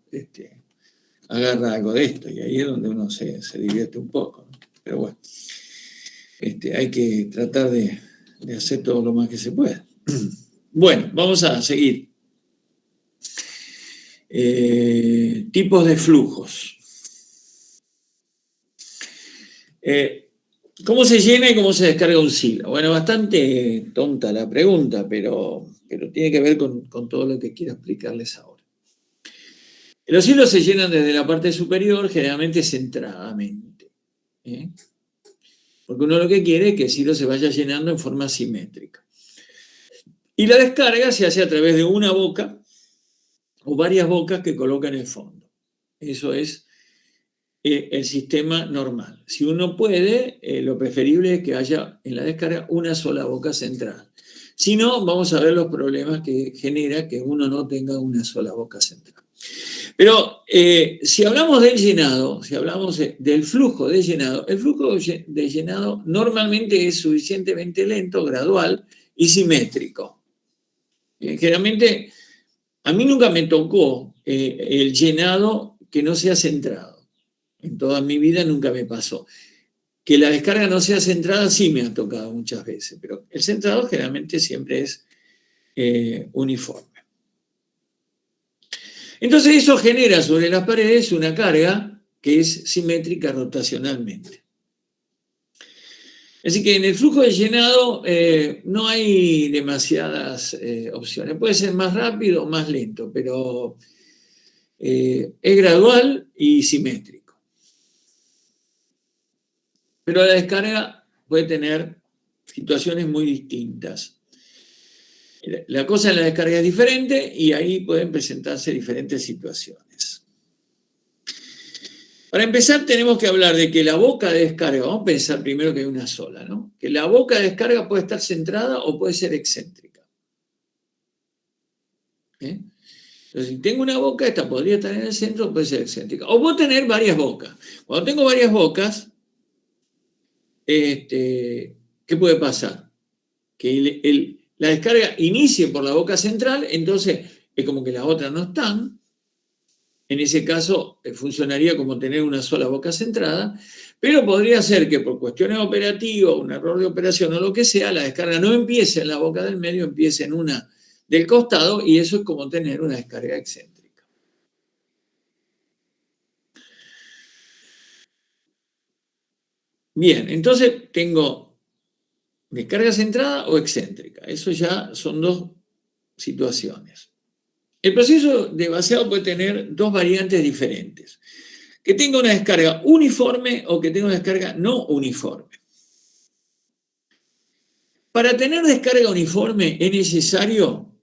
agarra algo de esto y ahí es donde uno se divierte un poco, ¿no? Pero bueno, hay que tratar de hacer todo lo más que se pueda. Bueno, vamos a seguir. Tipos de flujos. ¿Cómo se llena y cómo se descarga un silo? Bueno, bastante tonta la pregunta, pero tiene que ver con todo lo que quiero explicarles ahora. Los silos se llenan desde la parte superior, generalmente centradamente, porque uno lo que quiere es que el silo se vaya llenando en forma simétrica. Y la descarga se hace a través de una boca o varias bocas que coloca en el fondo. Eso es el sistema normal. Si uno puede, lo preferible es que haya en la descarga una sola boca central. Si no, vamos a ver los problemas que genera que uno no tenga una sola boca central. Pero si hablamos del llenado, si hablamos del flujo de llenado, el flujo de llenado normalmente es suficientemente lento, gradual y simétrico. Generalmente, a mí nunca me tocó el llenado que no sea centrado. En toda mi vida nunca me pasó. Que la descarga no sea centrada sí me ha tocado muchas veces, pero el centrado generalmente siempre es uniforme. Entonces eso genera sobre las paredes una carga que es simétrica rotacionalmente. Así que en el flujo de llenado no hay demasiadas opciones. Puede ser más rápido o más lento, pero es gradual y simétrico. Pero la descarga puede tener situaciones muy distintas. La cosa en la descarga es diferente y ahí pueden presentarse diferentes situaciones. Para empezar tenemos que hablar de que la boca de descarga, vamos a pensar primero que hay una sola, ¿no? Que la boca de descarga puede estar centrada o puede ser excéntrica. Entonces, si tengo una boca, esta podría estar en el centro o puede ser excéntrica. O puedo tener varias bocas. Cuando tengo varias bocas, ¿qué puede pasar? Que la descarga inicie por la boca central, entonces es como que las otras no están. En ese caso funcionaría como tener una sola boca centrada, pero podría ser que por cuestiones operativas, un error de operación o lo que sea, la descarga no empiece en la boca del medio, empiece en una del costado y eso es como tener una descarga excéntrica. Bien, entonces tengo descarga centrada o excéntrica. Eso ya son dos situaciones. El proceso de vaciado puede tener dos variantes diferentes. Que tenga una descarga uniforme o que tenga una descarga no uniforme. Para tener descarga uniforme es necesario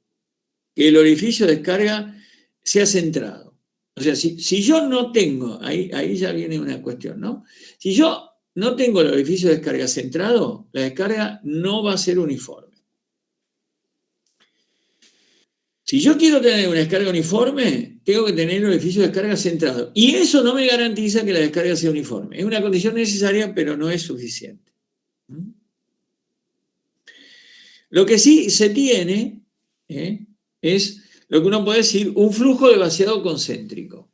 que el orificio de descarga sea centrado. O sea, si yo no tengo, ahí ya viene una cuestión, ¿no? Si yo no tengo el orificio de descarga centrado, la descarga no va a ser uniforme. Si yo quiero tener una descarga uniforme, tengo que tener el orificio de descarga centrado. Y eso no me garantiza que la descarga sea uniforme. Es una condición necesaria, pero no es suficiente. Lo que sí se tiene es lo que uno puede decir un flujo de vaciado concéntrico.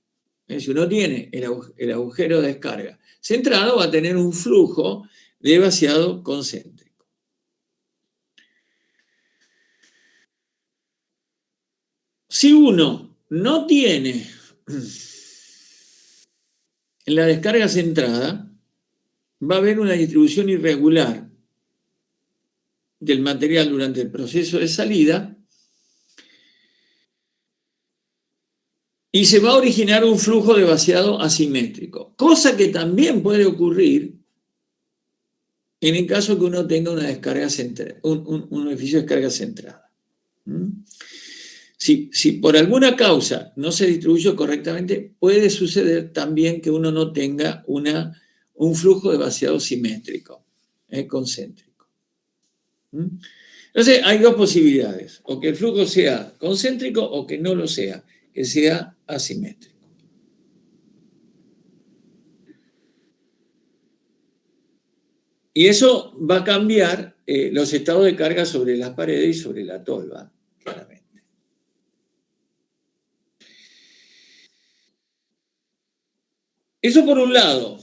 Si uno tiene el agujero de descarga centrado, va a tener un flujo de vaciado concéntrico. Si uno no tiene la descarga centrada, va a haber una distribución irregular del material durante el proceso de salida y se va a originar un flujo de vaciado asimétrico, cosa que también puede ocurrir en el caso que uno tenga una descarga centrada, un orificio de descarga centrada. Si por alguna causa no se distribuye correctamente, puede suceder también que uno no tenga un flujo de vaciado simétrico, concéntrico. Entonces, hay dos posibilidades, o que el flujo sea concéntrico o que no lo sea, que sea asimétrico. Y eso va a cambiar los estados de carga sobre las paredes y sobre la tolva, claramente. Eso por un lado.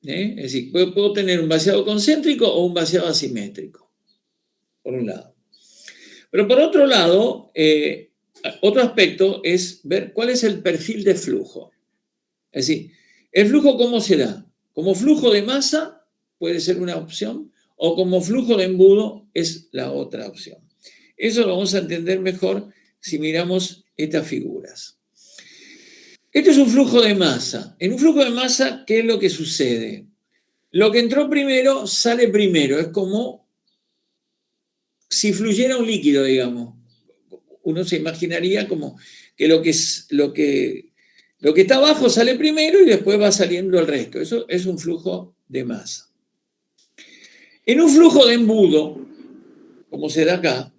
Es decir, puedo tener un vaciado concéntrico o un vaciado asimétrico, por un lado. Pero por otro lado, otro aspecto es ver cuál es el perfil de flujo. Es decir, ¿el flujo cómo se da? Como flujo de masa puede ser una opción, o como flujo de embudo es la otra opción. Eso lo vamos a entender mejor si miramos estas figuras. Esto es un flujo de masa. En un flujo de masa, ¿qué es lo que sucede? Lo que entró primero sale primero. Es como si fluyera un líquido, digamos. Uno se imaginaría como que lo que está abajo sale primero y después va saliendo el resto. Eso es un flujo de masa. En un flujo de embudo, como se da acá,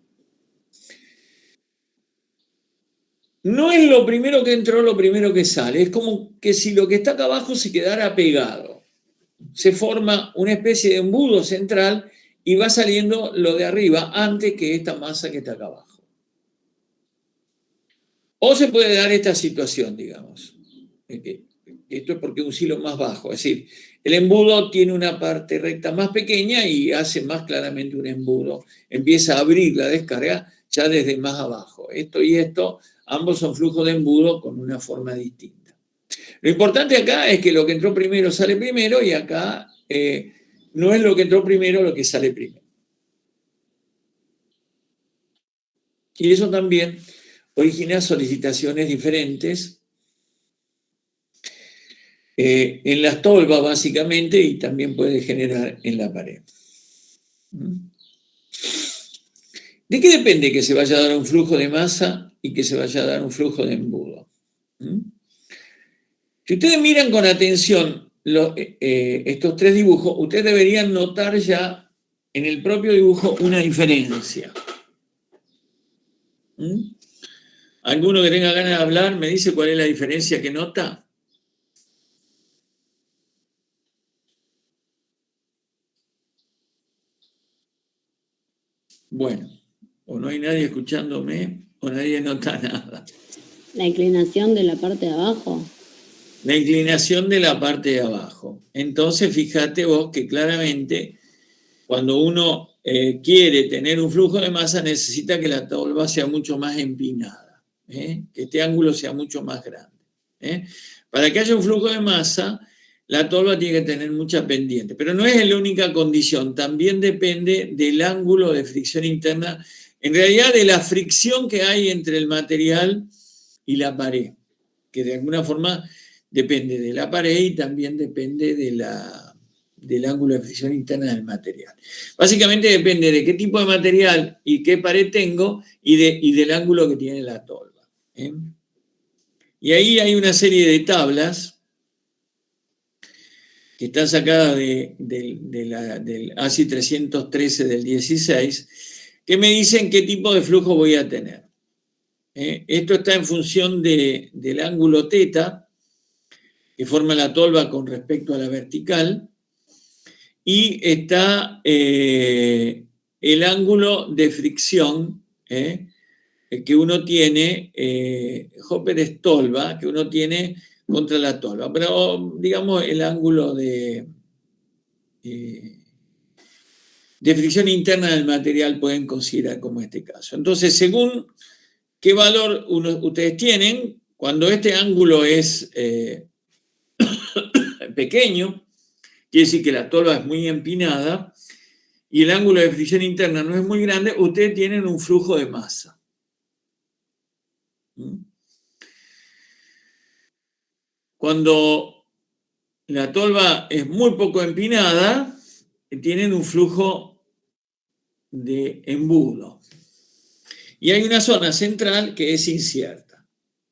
no es lo primero que entró lo primero que sale. Es como que si lo que está acá abajo se quedara pegado. Se forma una especie de embudo central y va saliendo lo de arriba antes que esta masa que está acá abajo. O se puede dar esta situación, digamos. Esto es porque es un silo más bajo. Es decir, el embudo tiene una parte recta más pequeña y hace más claramente un embudo. Empieza a abrir la descarga ya desde más abajo. Esto y esto, ambos son flujos de embudo con una forma distinta. Lo importante acá es que lo que entró primero sale primero y acá no es lo que entró primero lo que sale primero. Y eso también origina solicitaciones diferentes en las tolvas básicamente y también puede generar en la pared. ¿De qué depende que se vaya a dar un flujo de masa y que se vaya a dar un flujo de embudo? Si ustedes miran con atención estos tres dibujos, ustedes deberían notar ya en el propio dibujo una diferencia. ¿Alguno que tenga ganas de hablar me dice cuál es la diferencia que nota? Bueno, o no hay nadie escuchándome o nadie nota nada. La inclinación de la parte de abajo. La inclinación de la parte de abajo. Entonces, fíjate vos que claramente cuando uno quiere tener un flujo de masa necesita que la tolva sea mucho más empinada, que este ángulo sea mucho más grande. Para que haya un flujo de masa, la tolva tiene que tener mucha pendiente. Pero no es la única condición, también depende del ángulo de fricción interna, en realidad de la fricción que hay entre el material y la pared, que de alguna forma depende de la pared y también depende del ángulo de fricción interna del material. Básicamente depende de qué tipo de material y qué pared tengo y del ángulo que tiene la tolva. Y ahí hay una serie de tablas que están sacadas del ASI 313 del 16, que me dicen qué tipo de flujo voy a tener. Esto está en función del ángulo θ, que forma la tolva con respecto a la vertical, y está el ángulo de fricción que uno tiene, Hopper es tolva, que uno tiene contra la tolva, pero digamos el ángulo de fricción interna del material pueden considerar como este caso. Entonces, según qué valor ustedes tienen, cuando este ángulo es pequeño, quiere decir que la tolva es muy empinada y el ángulo de fricción interna no es muy grande, ustedes tienen un flujo de masa. Cuando la tolva es muy poco empinada, tienen un flujo de embudo. Y hay una zona central que es incierta,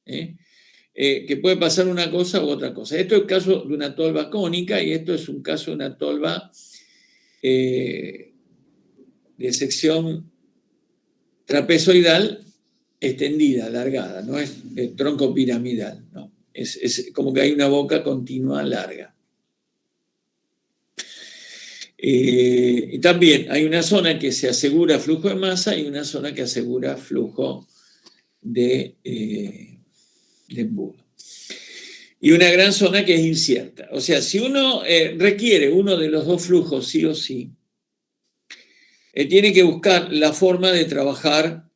que puede pasar una cosa u otra cosa. Esto es el caso de una tolva cónica y esto es un caso de una tolva de sección trapezoidal extendida, alargada, no es tronco piramidal, no. Es como que hay una boca continua larga. Y también hay una zona que se asegura flujo de masa y una zona que asegura flujo de embudo. Y una gran zona que es incierta. O sea, si uno requiere uno de los dos flujos sí o sí, tiene que buscar la forma de trabajar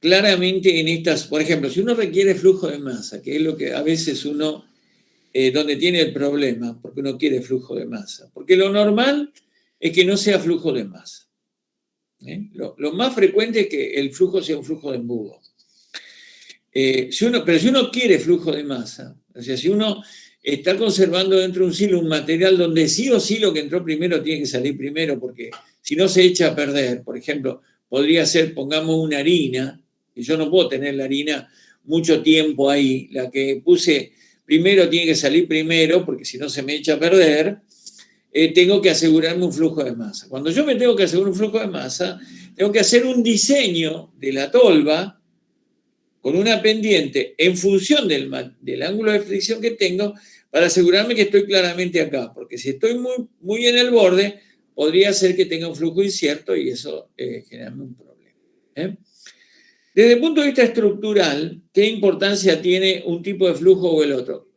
claramente en estas, por ejemplo, si uno requiere flujo de masa, que es lo que a veces uno, donde tiene el problema, porque uno quiere flujo de masa, porque lo normal es que no sea flujo de masa. Lo más frecuente es que el flujo sea un flujo de embudo. Pero si uno quiere flujo de masa, o sea, si uno está conservando dentro de un silo un material donde sí o sí lo que entró primero tiene que salir primero, porque si no se echa a perder, por ejemplo, podría ser, pongamos una harina, y yo no puedo tener la harina mucho tiempo ahí, la que puse primero tiene que salir primero, porque si no se me echa a perder, tengo que asegurarme un flujo de masa. Cuando yo me tengo que asegurar un flujo de masa, tengo que hacer un diseño de la tolva con una pendiente en función del ángulo de fricción que tengo para asegurarme que estoy claramente acá, porque si estoy muy, muy en el borde, podría ser que tenga un flujo incierto y eso generarme un problema. Desde el punto de vista estructural, ¿qué importancia tiene un tipo de flujo o el otro?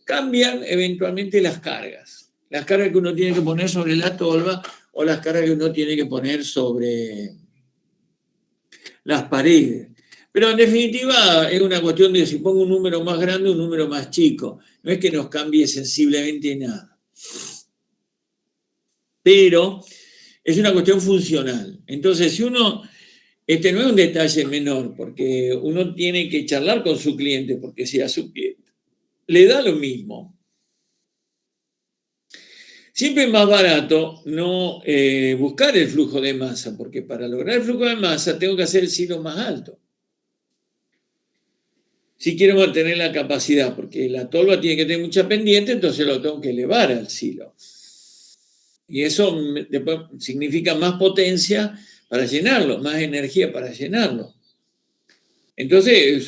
Cambian eventualmente las cargas que uno tiene que poner sobre la tolva o las cargas que uno tiene que poner sobre las paredes. Pero en definitiva es una cuestión de si pongo un número más grande o un número más chico. No es que nos cambie sensiblemente nada. Pero es una cuestión funcional. Entonces, si uno, este no es un detalle menor, porque uno tiene que charlar con su cliente, porque si a su cliente le da lo mismo, siempre es más barato no buscar el flujo de masa, porque para lograr el flujo de masa tengo que hacer el silo más alto. Si quiero mantener la capacidad, porque la tolva tiene que tener mucha pendiente, entonces lo tengo que elevar al silo. Y eso después significa más potencia para llenarlo, más energía para llenarlo. Entonces,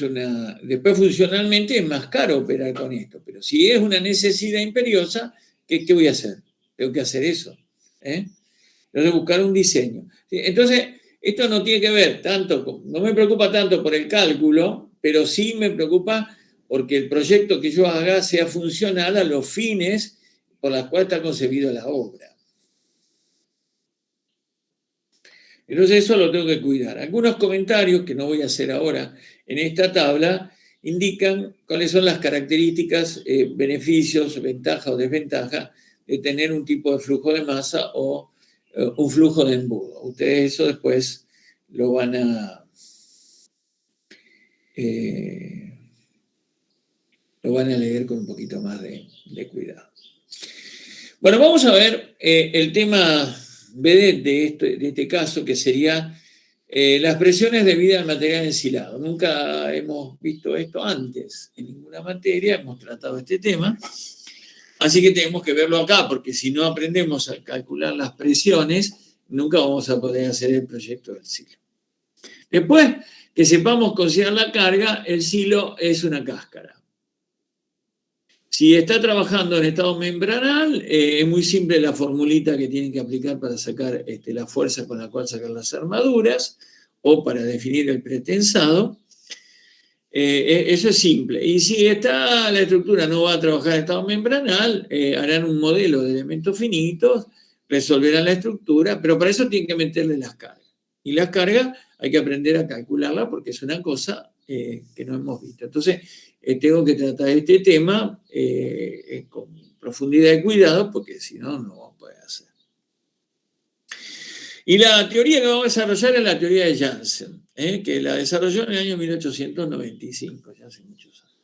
después funcionalmente es más caro operar con esto. Pero si es una necesidad imperiosa, ¿qué voy a hacer? Tengo que hacer eso. Entonces, buscar un diseño. Entonces, esto no tiene que ver tanto, no me preocupa tanto por el cálculo, pero sí me preocupa porque el proyecto que yo haga sea funcional a los fines por los cuales está concebida la obra. Entonces eso lo tengo que cuidar. Algunos comentarios que no voy a hacer ahora en esta tabla indican cuáles son las características, beneficios, ventaja o desventaja de tener un tipo de flujo de masa o un flujo de embudo. Ustedes eso después lo van a leer con un poquito más de cuidado. Bueno, vamos a ver el tema B de este caso, que sería las presiones debidas al material ensilado. Nunca hemos visto esto antes en ninguna materia, hemos tratado este tema, así que tenemos que verlo acá, porque si no aprendemos a calcular las presiones, nunca vamos a poder hacer el proyecto del silo. Después que sepamos considerar la carga, el silo es una cáscara. Si está trabajando en estado membranal, es muy simple la formulita que tienen que aplicar para sacar la fuerza con la cual sacar las armaduras o para definir el pretensado. Eso es simple. Y si la estructura no va a trabajar en estado membranal, harán un modelo de elementos finitos, resolverán la estructura, pero para eso tienen que meterle las cargas. Y las cargas hay que aprender a calcularlas porque es una cosa que no hemos visto. Entonces, tengo que tratar este tema con profundidad y cuidado, porque si no, no vamos a poder hacer. Y la teoría que vamos a desarrollar es la teoría de Janssen, que la desarrolló en el año 1895, ya hace muchos años.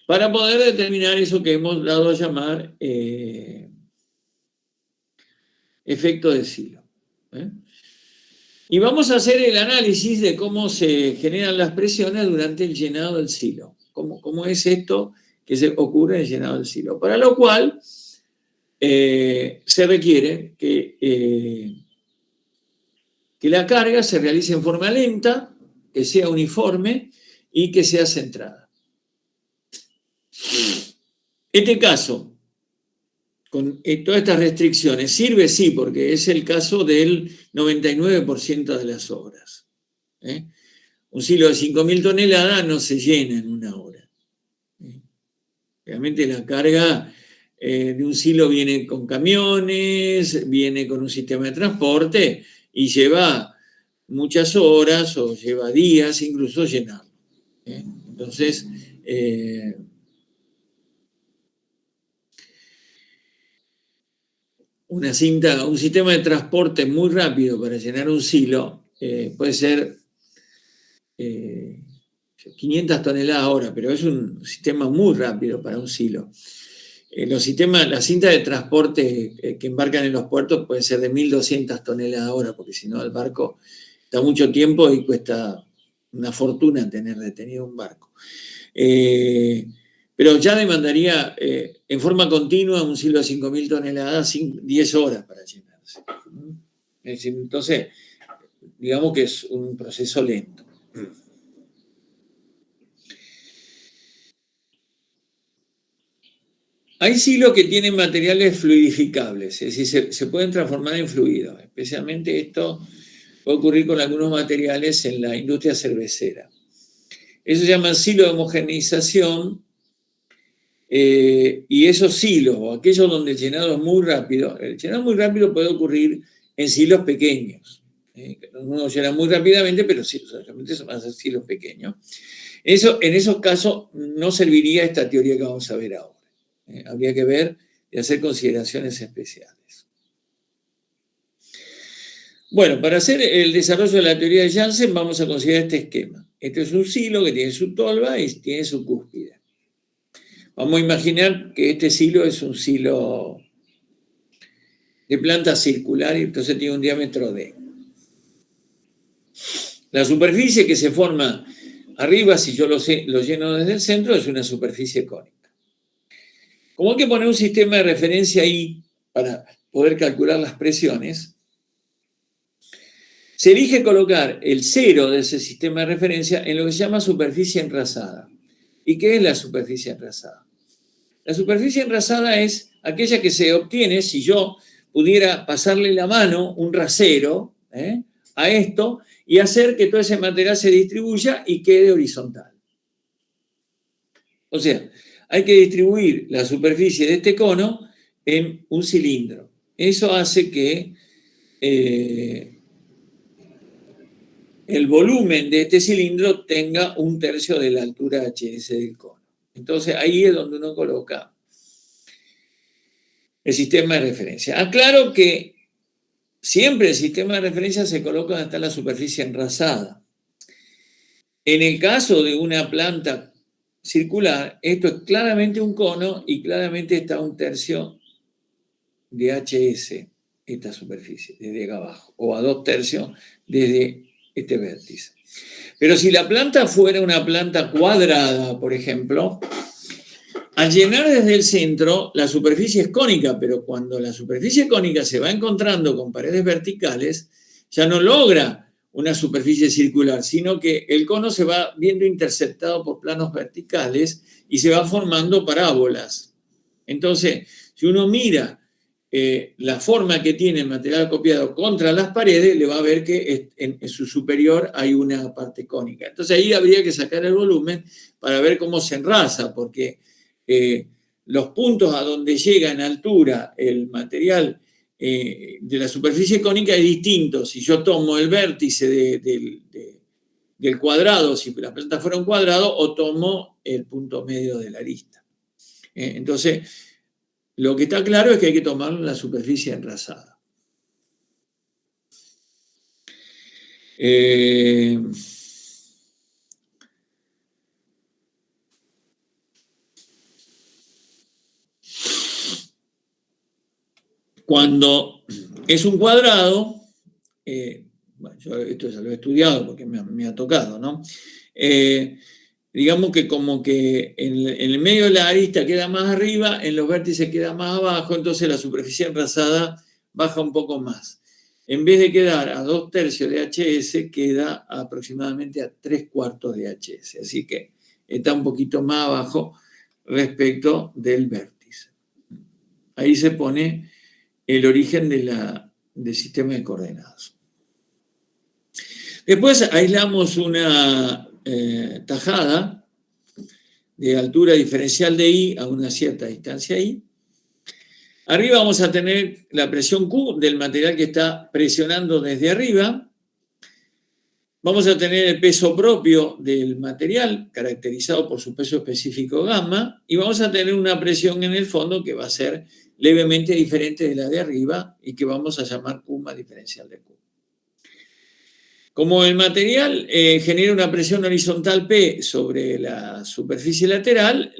Para poder determinar eso que hemos dado a llamar efecto de silo. Y vamos a hacer el análisis de cómo se generan las presiones durante el llenado del silo. ¿Cómo es esto que ocurre en el llenado del silo? Para lo cual se requiere que la carga se realice en forma lenta, que sea uniforme y que sea centrada. Este caso, con todas estas restricciones, sirve sí, porque es el caso del 99% de las obras. Un silo de 5.000 toneladas no se llena en una hora. Realmente la carga de un silo viene con camiones, viene con un sistema de transporte y lleva muchas horas o lleva días incluso llenarlo. Entonces, un sistema de transporte muy rápido para llenar un silo puede ser 500 toneladas hora, pero es un sistema muy rápido para un silo. Las cintas de transporte que embarcan en los puertos pueden ser de 1.200 toneladas hora, porque si no el barco está mucho tiempo y cuesta una fortuna tener detenido un barco. Pero ya demandaría en forma continua un silo de 5.000 toneladas 10 horas para llenarse. Es decir, entonces, digamos que es un proceso lento. Hay silos que tienen materiales fluidificables, es decir, se pueden transformar en fluidos. Especialmente esto puede ocurrir con algunos materiales en la industria cervecera. Eso se llama silo de homogeneización. Y esos silos, o aquellos donde el llenado es muy rápido, el llenado muy rápido puede ocurrir en silos pequeños. Uno llena muy rápidamente, pero solamente van a ser silos pequeños. En esos casos no serviría esta teoría que vamos a ver ahora. Habría que ver y hacer consideraciones especiales. Bueno, para hacer el desarrollo de la teoría de Janssen vamos a considerar este esquema. Este es un silo que tiene su tolva y tiene su cúspide. Vamos a imaginar que este silo es un silo de planta circular y entonces tiene un diámetro D. La superficie que se forma arriba, si yo lo lleno desde el centro, es una superficie cónica. Como hay que poner un sistema de referencia ahí para poder calcular las presiones, se elige colocar el cero de ese sistema de referencia en lo que se llama superficie enrasada. ¿Y qué es la superficie enrasada? La superficie enrasada es aquella que se obtiene si yo pudiera pasarle la mano, un rasero, a esto y hacer que todo ese material se distribuya y quede horizontal. O sea, hay que distribuir la superficie de este cono en un cilindro. Eso hace que el volumen de este cilindro tenga 1/3 de la altura HS del cono. Entonces ahí es donde uno coloca el sistema de referencia. Aclaro que siempre el sistema de referencia se coloca donde está la superficie enrasada. En el caso de una planta circular, esto es claramente un cono y claramente está 1/3 de HS, esta superficie, desde acá abajo, o a 2/3 desde este vértice. Pero si la planta fuera una planta cuadrada, por ejemplo, al llenar desde el centro, la superficie es cónica, pero cuando la superficie cónica se va encontrando con paredes verticales, ya no logra una superficie circular, sino que el cono se va viendo interceptado por planos verticales y se va formando parábolas. Entonces, si uno mira la forma que tiene el material copiado contra las paredes, le va a ver que en su superior hay una parte cónica. Entonces ahí habría que sacar el volumen para ver cómo se enrasa, porque los puntos a donde llega en altura el material de la superficie cónica es distinto. Si yo tomo el vértice del cuadrado, si la planta fuera un cuadrado, o tomo el punto medio de la arista. Entonces, lo que está claro es que hay que tomar la superficie enrasada. Cuando es un cuadrado, bueno, yo esto ya lo he estudiado porque me ha tocado, ¿no? Digamos que como que en el medio de la arista queda más arriba, en los vértices queda más abajo, entonces la superficie enrasada baja un poco más. En vez de quedar a 2/3 de HS, queda aproximadamente a 3/4 de HS. Así que está un poquito más abajo respecto del vértice. Ahí se pone el origen del sistema de coordenadas. Después aislamos una tajada de altura diferencial de I a una cierta distancia I. Arriba vamos a tener la presión Q del material que está presionando desde arriba. Vamos a tener el peso propio del material, caracterizado por su peso específico gamma, y vamos a tener una presión en el fondo que va a ser levemente diferente de la de arriba y que vamos a llamar Q más diferencial de Q. Como el material genera una presión horizontal P sobre la superficie lateral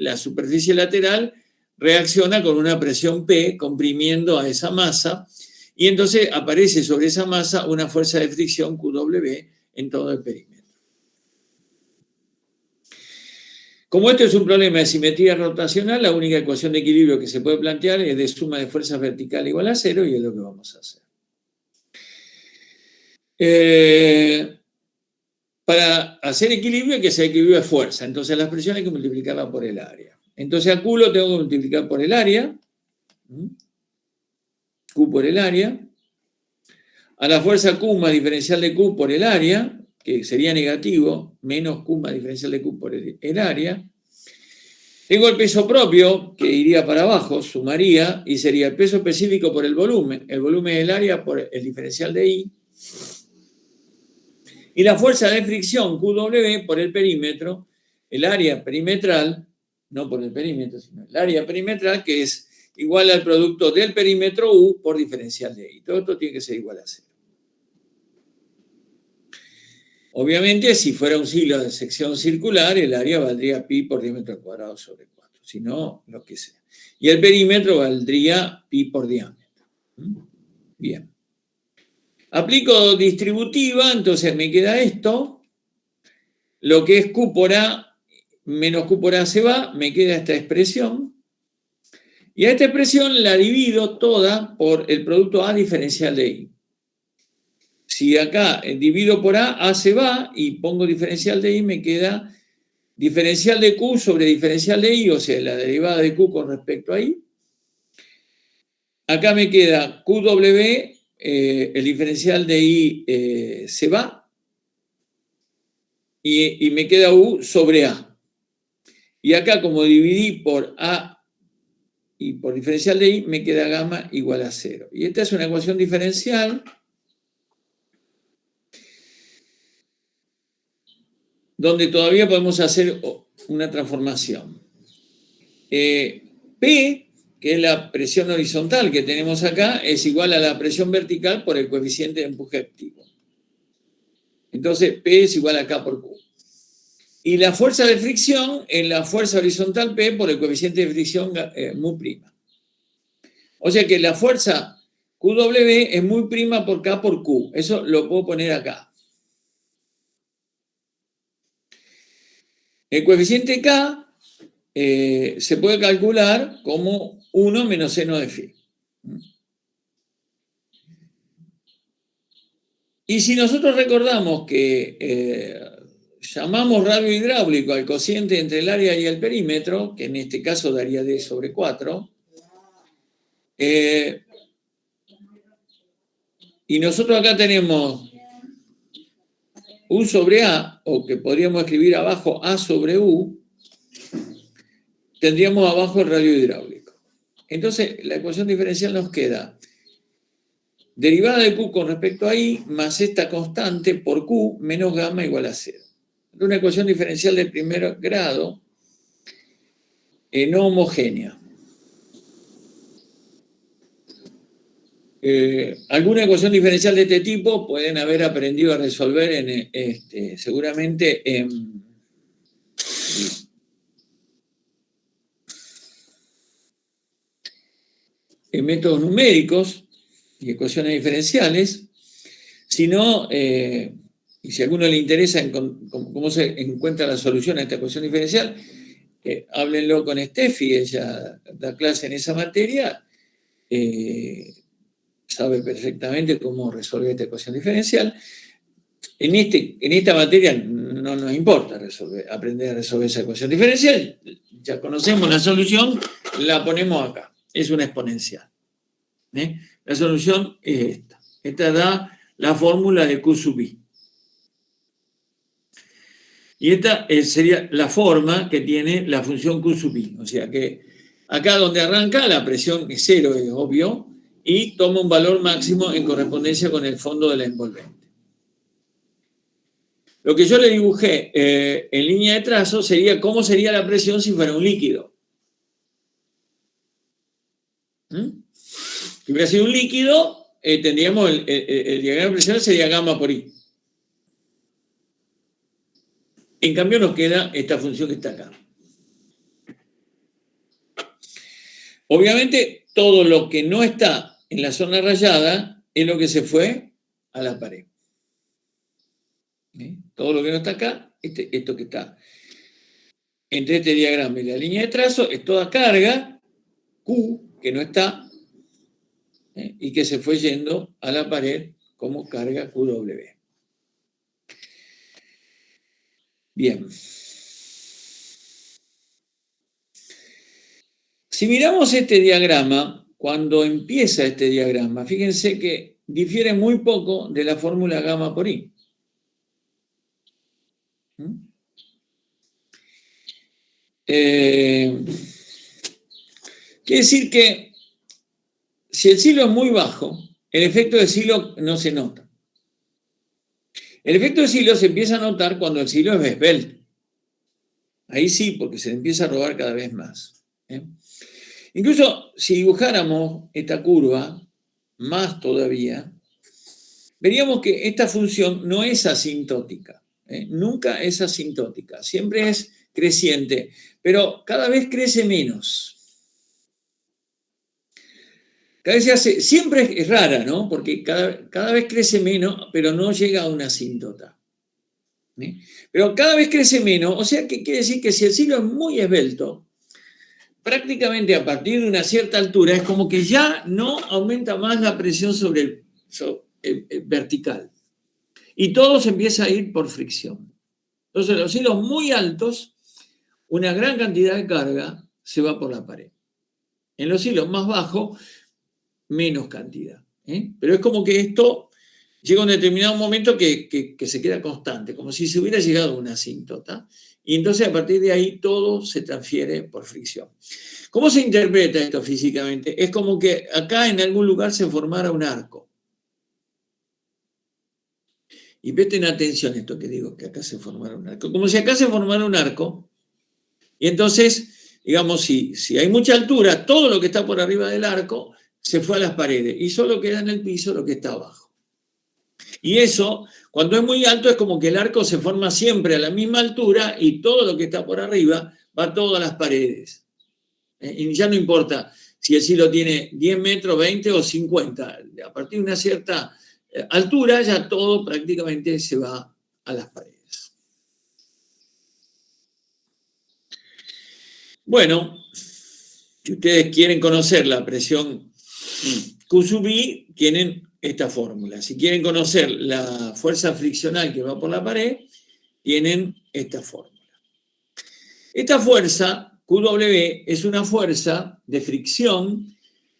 reacciona con una presión P comprimiendo a esa masa y entonces aparece sobre esa masa una fuerza de fricción QW en todo el perímetro. Como esto es un problema de simetría rotacional, la única ecuación de equilibrio que se puede plantear es de suma de fuerzas vertical igual a 0 y es lo que vamos a hacer. Para hacer equilibrio hay que hacer equilibrio de fuerza, entonces las presiones hay que multiplicarla por el área. Entonces a Q lo tengo que multiplicar por el área, Q por el área, a la fuerza Q más diferencial de Q por el área, que sería negativo, menos Q más diferencial de Q por el área. Tengo el peso propio, que iría para abajo, sumaría, y sería el peso específico por el volumen del área por el diferencial de I, y la fuerza de fricción QW por el perímetro, el área perimetral, no por el perímetro, sino el área perimetral, que es igual al producto del perímetro U por diferencial de I. Todo esto tiene que ser igual a 0. Obviamente, si fuera un hilo de sección circular, el área valdría pi por diámetro al cuadrado sobre 4, si no, lo que sea. Y el perímetro valdría pi por diámetro. Bien. Aplico distributiva, entonces me queda esto. Lo que es Q por A menos Q por A se va, me queda esta expresión. Y a esta expresión la divido toda por el producto A diferencial de I. Si acá divido por A se va y pongo diferencial de I, me queda diferencial de Q sobre diferencial de I, o sea, la derivada de Q con respecto a I. Acá me queda QW, el diferencial de I se va, y me queda U sobre A. Y acá, como dividí por A y por diferencial de I, me queda gamma igual a 0. Y esta es una ecuación diferencial donde todavía podemos hacer una transformación. P, que es la presión horizontal que tenemos acá, es igual a la presión vertical por el coeficiente de empuje activo. Entonces, P es igual a K por Q. Y la fuerza de fricción es la fuerza horizontal P por el coeficiente de fricción mu'. O sea que la fuerza QW es muy prima por K por Q. Eso lo puedo poner acá. El coeficiente K se puede calcular como 1 menos seno de phi. Y si nosotros recordamos que llamamos radio hidráulico al cociente entre el área y el perímetro, que en este caso daría D sobre 4, y nosotros acá tenemos U sobre A, o que podríamos escribir abajo A sobre U, tendríamos abajo el radio hidráulico. Entonces, la ecuación diferencial nos queda derivada de Q con respecto a I, más esta constante por Q menos gamma igual a 0. Una ecuación diferencial de primer grado no homogénea. Alguna ecuación diferencial de este tipo pueden haber aprendido a resolver seguramente en métodos numéricos y ecuaciones diferenciales. Si no, y si a alguno le interesa cómo se encuentra la solución a esta ecuación diferencial, háblenlo con Steffi, ella da clase en esa materia, sabe perfectamente cómo resolver esta ecuación diferencial. En esta materia no nos importa aprender a resolver esa ecuación diferencial, ya conocemos la solución, la ponemos acá, es una exponencial. La solución es esta. Esta da la fórmula de Q sub I. Y esta sería la forma que tiene la función Q sub I. O sea que acá donde arranca la presión es 0, es obvio, y toma un valor máximo en correspondencia con el fondo de la envolvente. Lo que yo le dibujé en línea de trazo sería cómo sería la presión si fuera un líquido. Si hubiera sido un líquido, tendríamos el diagrama de presión sería gamma por I. En cambio nos queda esta función que está acá. Obviamente todo lo que no está en la zona rayada es lo que se fue a la pared. Todo lo que no está acá, esto que está entre este diagrama y la línea de trazo, es toda carga, Q, que no está, y que se fue yendo a la pared como carga QW. Bien. Si miramos este diagrama, cuando empieza este diagrama, fíjense que difiere muy poco de la fórmula gamma por I. Quiere decir que si el silo es muy bajo, el efecto de silo no se nota. El efecto de silo se empieza a notar cuando el silo es esbelto. Ahí sí, porque se le empieza a robar cada vez más. Incluso si dibujáramos esta curva, más todavía, veríamos que esta función no es asintótica. Nunca es asintótica, siempre es creciente, pero cada vez crece menos. Cada vez se hace, siempre es rara, ¿no? Porque cada vez crece menos, pero no llega a una asíntota. Pero cada vez crece menos, o sea que quiere decir que si el silo es muy esbelto, prácticamente a partir de una cierta altura es como que ya no aumenta más la presión sobre el vertical. Y todo se empieza a ir por fricción. Entonces, los hilos muy altos, una gran cantidad de carga se va por la pared. En los hilos más bajos, menos cantidad. Pero es como que esto llega a un determinado momento que se queda constante, como si se hubiera llegado a una asíntota. Y entonces a partir de ahí todo se transfiere por fricción. ¿Cómo se interpreta esto físicamente? Es como que acá en algún lugar se formara un arco. Y presten atención a esto que digo, que acá se formara un arco. Como si acá se formara un arco, y entonces, digamos, si hay mucha altura, todo lo que está por arriba del arco se fue a las paredes, y solo queda en el piso lo que está abajo. Y eso, cuando es muy alto, es como que el arco se forma siempre a la misma altura, y todo lo que está por arriba va todo a las paredes. Y ya no importa si el silo tiene 10 metros, 20 o 50. A partir de una cierta altura ya todo prácticamente se va a las paredes. Bueno, si ustedes quieren conocer la presión Q sub I, tienen esta fórmula. Si quieren conocer la fuerza friccional que va por la pared, tienen esta fórmula. Esta fuerza, QW, es una fuerza de fricción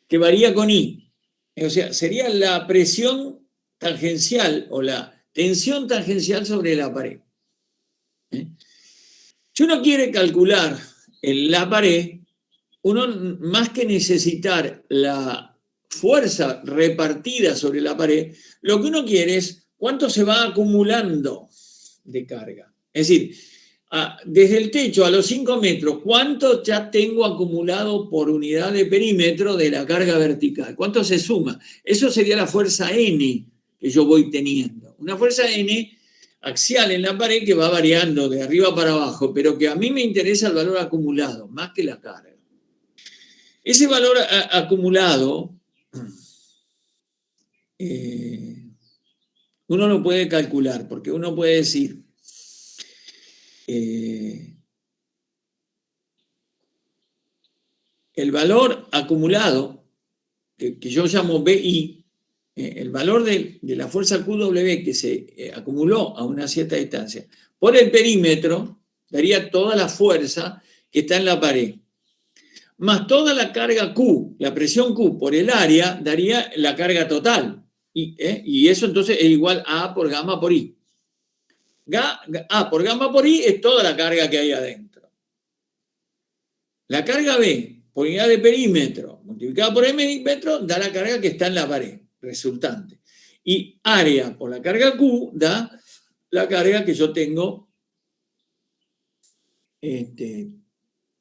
que varía con I. O sea, sería la presión tangencial o la tensión tangencial sobre la pared. Si uno quiere calcular en la pared, uno más que necesitar la fuerza repartida sobre la pared, lo que uno quiere es cuánto se va acumulando de carga. Es decir, desde el techo a los 5 metros, ¿cuánto ya tengo acumulado por unidad de perímetro de la carga vertical? ¿Cuánto se suma? Eso sería la fuerza N que yo voy teniendo. Una fuerza N axial en la pared que va variando de arriba para abajo, pero que a mí me interesa el valor acumulado, más que la carga. Ese valor acumulado, uno lo puede calcular, porque uno puede decir, el valor acumulado, que yo llamo BI, el valor de la fuerza QW que se acumuló a una cierta distancia, por el perímetro, daría toda la fuerza que está en la pared. Más toda la carga Q, la presión Q por el área, daría la carga total. Y eso entonces es igual a A por gamma por I. A por gamma por I es toda la carga que hay adentro. La carga B por unidad de perímetro multiplicada por M metro da la carga que está en la pared resultante. Y área por la carga Q da la carga que yo tengo en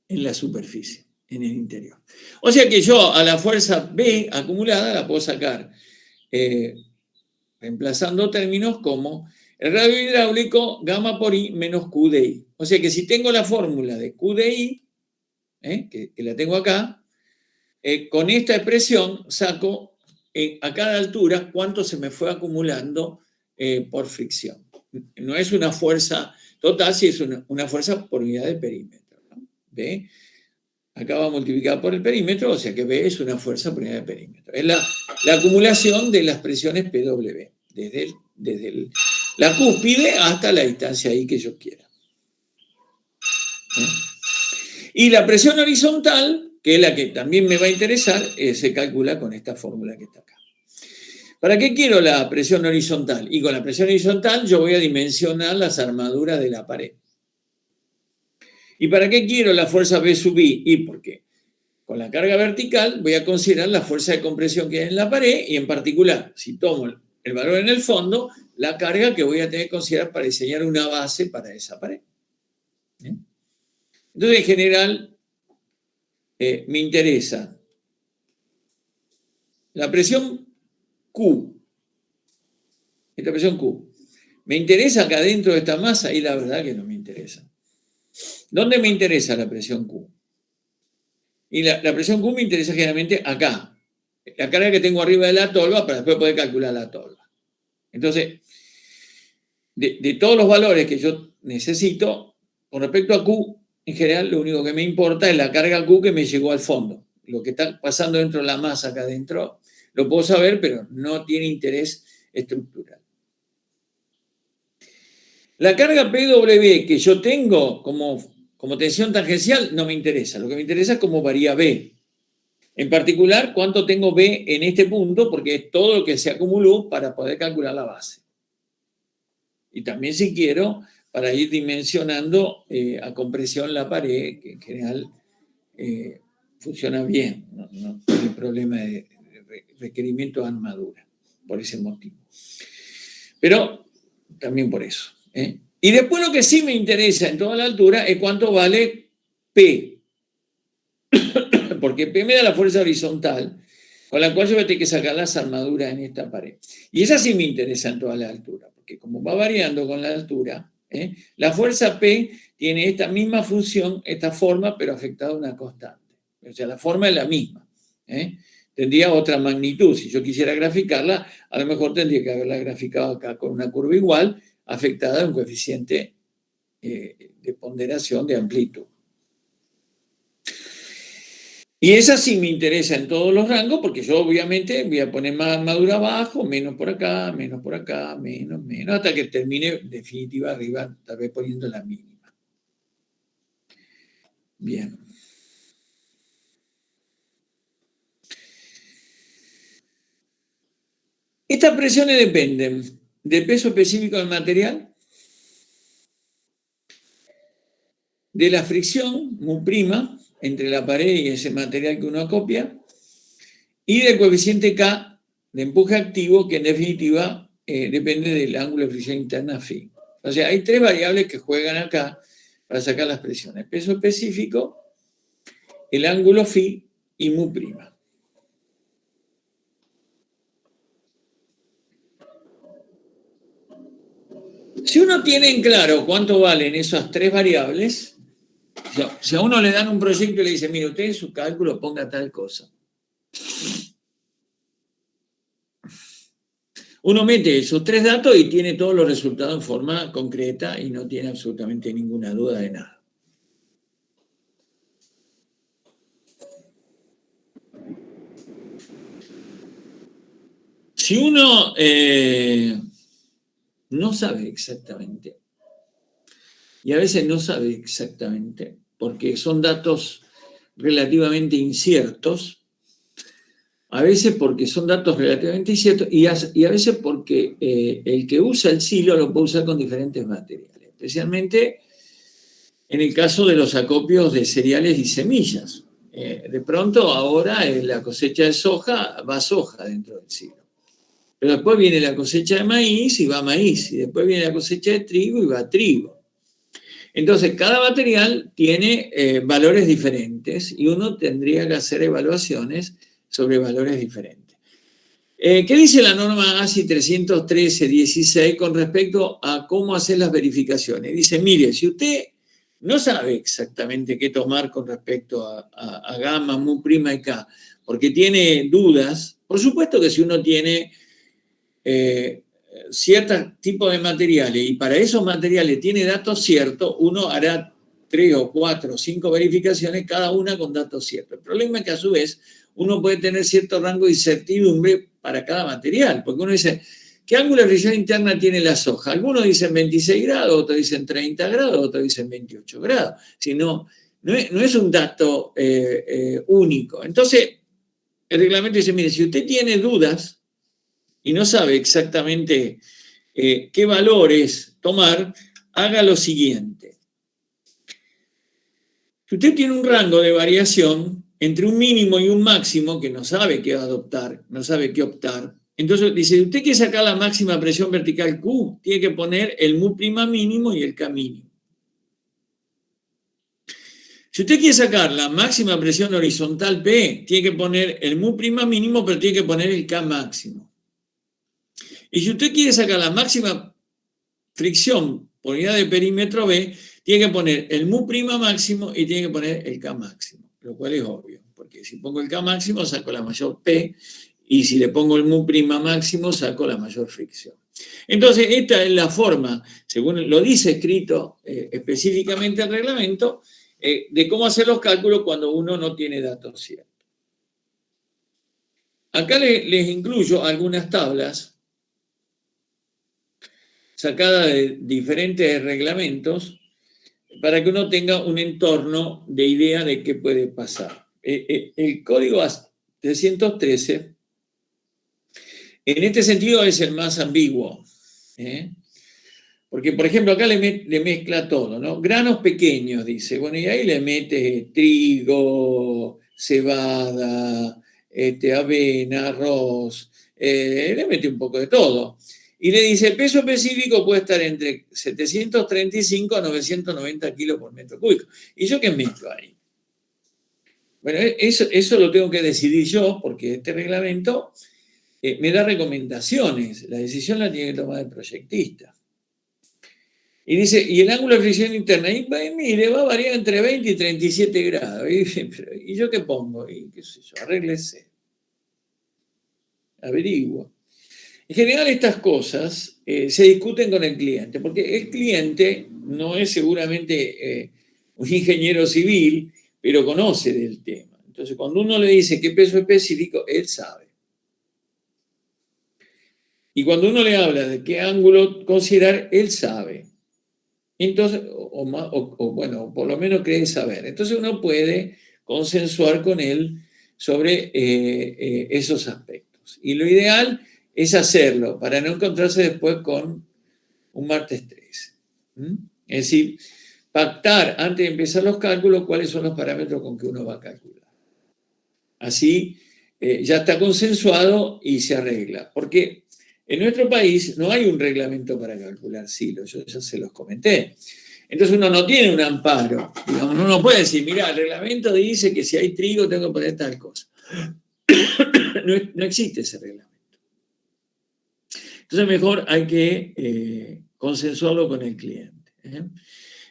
la superficie, en el interior. O sea que yo a la fuerza B acumulada la puedo sacar reemplazando términos como el radio hidráulico gamma por I menos Q de I. O sea que si tengo la fórmula de Q de I, que la tengo acá, con esta expresión saco a cada altura cuánto se me fue acumulando por fricción. No es una fuerza total, sí es una fuerza por unidad de perímetro, ¿no? ¿Ve? Acá va multiplicada por el perímetro, o sea que B es una fuerza por unidad de perímetro. Es la acumulación de las presiones PW, desde la cúspide hasta la distancia I que yo quiera. Y la presión horizontal, que es la que también me va a interesar, se calcula con esta fórmula que está acá. ¿Para qué quiero la presión horizontal? Y con la presión horizontal yo voy a dimensionar las armaduras de la pared. ¿Y para qué quiero la fuerza B sub I? Y porque con la carga vertical voy a considerar la fuerza de compresión que hay en la pared y en particular, si tomo el valor en el fondo, la carga que voy a tener que considerar para diseñar una base para esa pared. Entonces, en general, me interesa la presión Q. Esta presión Q. ¿Me interesa acá dentro de esta masa? Y la verdad que no me interesa. ¿Dónde me interesa la presión Q? Y la presión Q me interesa generalmente acá. La carga que tengo arriba de la tolva para después poder calcular la tolva. Entonces, de todos los valores que yo necesito, con respecto a Q, en general lo único que me importa es la carga Q que me llegó al fondo. Lo que está pasando dentro de la masa acá adentro, lo puedo saber, pero no tiene interés estructural. La carga PW que yo tengo como tensión tangencial no me interesa. Lo que me interesa es cómo varía B. En particular, cuánto tengo B en este punto, porque es todo lo que se acumuló para poder calcular la base. Y también si quiero, para ir dimensionando a compresión la pared, que en general funciona bien, no tiene problema de requerimiento de armadura, por ese motivo. Pero también por eso. Y después lo que sí me interesa en toda la altura es cuánto vale P. Porque P me da la fuerza horizontal, con la cual yo voy a tener que sacar las armaduras en esta pared. Y esa sí me interesa en toda la altura, porque como va variando con la altura, la fuerza P tiene esta misma función, esta forma, pero afectada a una constante. O sea, la forma es la misma. Tendría otra magnitud. Si yo quisiera graficarla, a lo mejor tendría que haberla graficado acá con una curva igual, afectada a un coeficiente de ponderación de amplitud. Y esa sí me interesa en todos los rangos, porque yo obviamente voy a poner más armadura abajo, menos por acá, menos por acá, menos, hasta que termine definitiva arriba, tal vez poniendo la mínima. Bien. Estas presiones dependen del peso específico del material, de la fricción, mu', entre la pared y ese material que uno acopia, y del coeficiente K de empuje activo, que en definitiva depende del ángulo de fricción interna phi. O sea, hay tres variables que juegan acá para sacar las presiones: peso específico, el ángulo phi y mu'. Si uno tiene en claro cuánto valen esas tres variables, si a uno le dan un proyecto y le dicen, mire, usted en su cálculo ponga tal cosa, uno mete esos tres datos y tiene todos los resultados en forma concreta y no tiene absolutamente ninguna duda de nada. Si uno no sabe exactamente, y a veces no sabe exactamente, porque son datos relativamente inciertos, a veces porque son datos relativamente inciertos y a veces porque el que usa el silo lo puede usar con diferentes materiales, especialmente en el caso de los acopios de cereales y semillas. De pronto ahora la cosecha de soja va soja dentro del silo. Pero después viene la cosecha de maíz y va maíz. Y después viene la cosecha de trigo y va trigo. Entonces, cada material tiene valores diferentes y uno tendría que hacer evaluaciones sobre valores diferentes. ¿Qué dice la norma ASI 313-16 con respecto a cómo hacer las verificaciones? Dice, mire, si usted no sabe exactamente qué tomar con respecto a gamma, mu', y K, porque tiene dudas, por supuesto que si uno tiene ciertos tipos de materiales y para esos materiales tiene datos ciertos, uno hará 3 o 4 o 5 verificaciones, cada una con datos ciertos. El problema es que a su vez uno puede tener cierto rango de incertidumbre para cada material, porque uno dice, ¿qué ángulo de fricción interna tiene la soja? Algunos dicen 26 grados, otros dicen 30 grados, otros dicen 28 grados. Si no es un dato único. Entonces, el reglamento dice, mire, si usted tiene dudas y no sabe exactamente qué valores tomar, haga lo siguiente. Si usted tiene un rango de variación entre un mínimo y un máximo, que no sabe qué adoptar, no sabe qué optar, entonces dice, si usted quiere sacar la máxima presión vertical Q, tiene que poner el mu' mínimo y el K mínimo. Si usted quiere sacar la máxima presión horizontal P, tiene que poner el mu' mínimo, pero tiene que poner el K máximo. Y si usted quiere sacar la máxima fricción por unidad de perímetro B, tiene que poner el mu' máximo y tiene que poner el K máximo, lo cual es obvio, porque si pongo el K máximo saco la mayor P y si le pongo el mu' máximo saco la mayor fricción. Entonces, esta es la forma, según lo dice escrito específicamente el reglamento, de cómo hacer los cálculos cuando uno no tiene datos ciertos. Acá les incluyo algunas tablas sacadas de diferentes reglamentos para que uno tenga un entorno de idea de qué puede pasar. El código 313, en este sentido, es el más ambiguo. Porque, por ejemplo, acá le mezcla todo, ¿no? Granos pequeños, dice. Bueno, y ahí le mete trigo, cebada, avena, arroz, le mete un poco de todo. y le dice, el peso específico puede estar entre 735 a 990 kilos por metro cúbico. ¿Y yo qué meto ahí? Bueno, eso lo tengo que decidir yo, porque este reglamento me da recomendaciones. La decisión la tiene que tomar el proyectista. Y dice, y el ángulo de fricción interna, y mire, va a variar entre 20 y 37 grados. ¿Y yo qué pongo? Y qué sé yo, arréglese. Averiguo. En general estas cosas se discuten con el cliente, porque el cliente no es seguramente un ingeniero civil, pero conoce del tema. Entonces, cuando uno le dice qué peso específico, él sabe. Y cuando uno le habla de qué ángulo considerar, él sabe. Entonces, bueno, por lo menos cree saber. Entonces uno puede consensuar con él sobre esos aspectos. Y lo ideal es hacerlo para no encontrarse después con un martes 13. Es decir, pactar antes de empezar los cálculos cuáles son los parámetros con que uno va a calcular. Así ya está consensuado y se arregla. Porque en nuestro país no hay un reglamento para calcular silos, yo ya se los comenté. Entonces uno no tiene un amparo. Digamos, uno no puede decir, mira, el reglamento dice que si hay trigo tengo que poner tal cosa. No existe ese reglamento. Entonces mejor hay que consensuarlo con el cliente.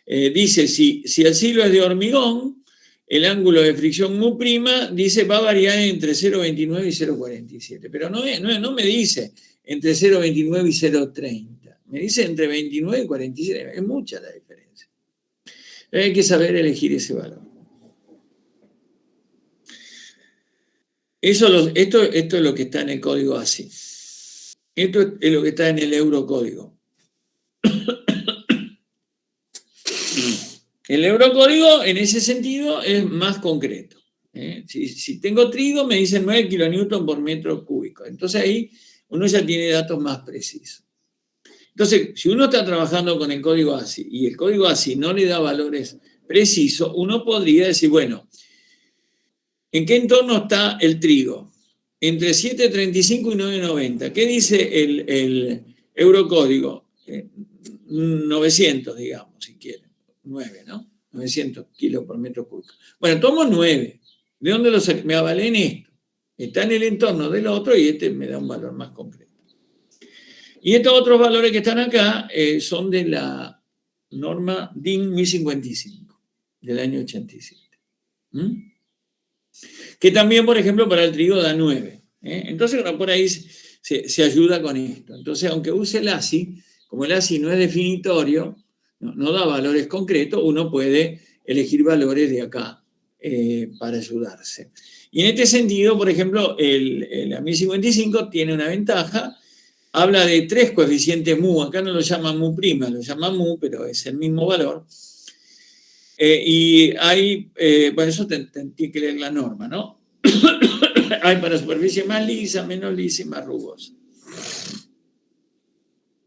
Dice, si el silo es de hormigón, el ángulo de fricción mu', dice, va a variar entre 0,29 y 0,47. Pero no me dice entre 0,29 y 0,30. Me dice entre 29 y 47. Es mucha la diferencia. Hay que saber elegir ese valor. Esto es lo que está en el código ASI. Esto es lo que está en el Eurocódigo. El Eurocódigo, en ese sentido, es más concreto. Si tengo trigo, me dicen 9 kilonewton por metro cúbico. Entonces ahí uno ya tiene datos más precisos. Entonces, si uno está trabajando con el código ASI y el código ASI no le da valores precisos, uno podría decir, bueno, ¿en qué entorno está el trigo? Entre 7,35 y 9,90. ¿Qué dice el Eurocódigo? 900, digamos, si quieren. 9, ¿no? 900 kilos por metro cúbico. Bueno, tomo 9. ¿De dónde lo saqué? Me avalé en esto. Está en el entorno del otro y este me da un valor más concreto. Y estos otros valores que están acá son de la norma DIN 1055 del año 87. Que también, por ejemplo, para el trigo da 9. Entonces uno por ahí se ayuda con esto. Entonces, aunque use el ASI, como el ASI no es definitorio, no da valores concretos, uno puede elegir valores de acá para ayudarse. Y en este sentido, por ejemplo, la 1055 tiene una ventaja, habla de 3 coeficientes mu, acá no lo llama mu', lo llama mu, pero es el mismo valor. Y hay, bueno, eso tiene que leer la norma, ¿no? Hay para superficie más lisa, menos lisa y más rugosa.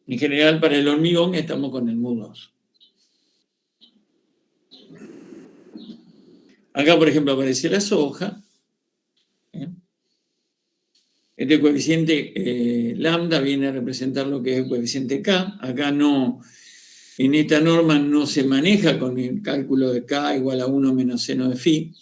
En general, para el hormigón estamos con el mu'2. Acá, por ejemplo, aparece la soja. Este coeficiente lambda viene a representar lo que es el coeficiente K. Acá no, en esta norma no se maneja con el cálculo de K igual a 1 menos seno de phi.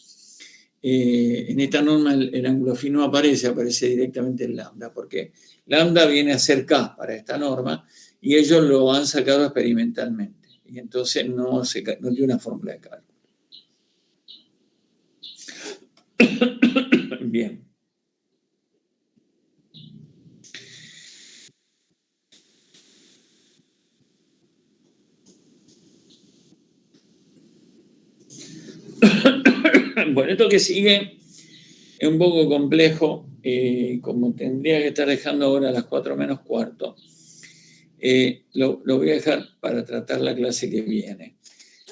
En esta norma el ángulo phi no aparece directamente el lambda, porque lambda viene a ser K para esta norma y ellos lo han sacado experimentalmente. Y entonces no tiene una fórmula de cálculo. Bien. Bueno, esto que sigue es un poco complejo, como tendría que estar dejando ahora a las 4 menos cuarto. Lo voy a dejar para tratar la clase que viene.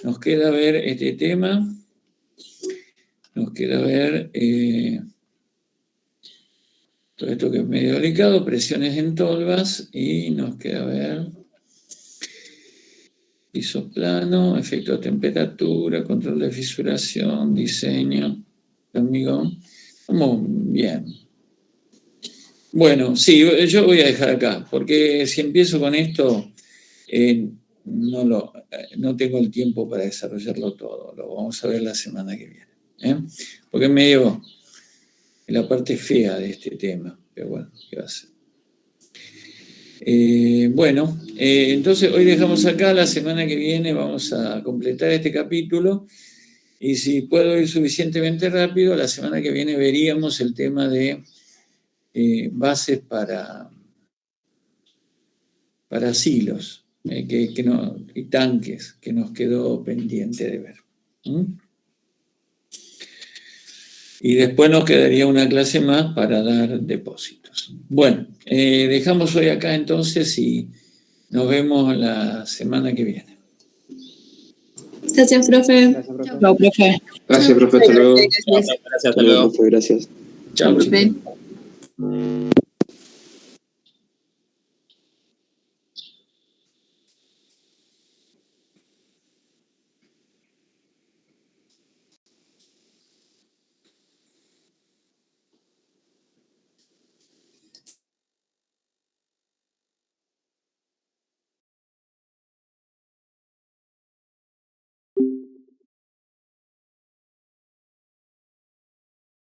Nos queda ver este tema. Nos queda ver todo esto que es medio delicado, presiones en tolvas, y nos queda ver piso plano, efecto de temperatura, control de fisuración, diseño de hormigón. Como bien. Bueno, sí, yo voy a dejar acá, porque si empiezo con esto, no tengo el tiempo para desarrollarlo todo. Lo vamos a ver la semana que viene. Porque es medio la parte fea de este tema. Pero bueno, ¿qué va a ser? Entonces hoy dejamos acá. La semana que viene vamos a completar este capítulo. Y si puedo ir suficientemente rápido, la semana que viene veríamos el tema de bases para silos y tanques que nos quedó pendiente de ver. Y después nos quedaría una clase más para dar depósitos. Bueno, dejamos hoy acá entonces y nos vemos la semana que viene. Gracias, profe. Chao, profe. Gracias, profe. Hasta luego. Gracias, hasta luego. Profe, gracias. Chao, profe. chicos.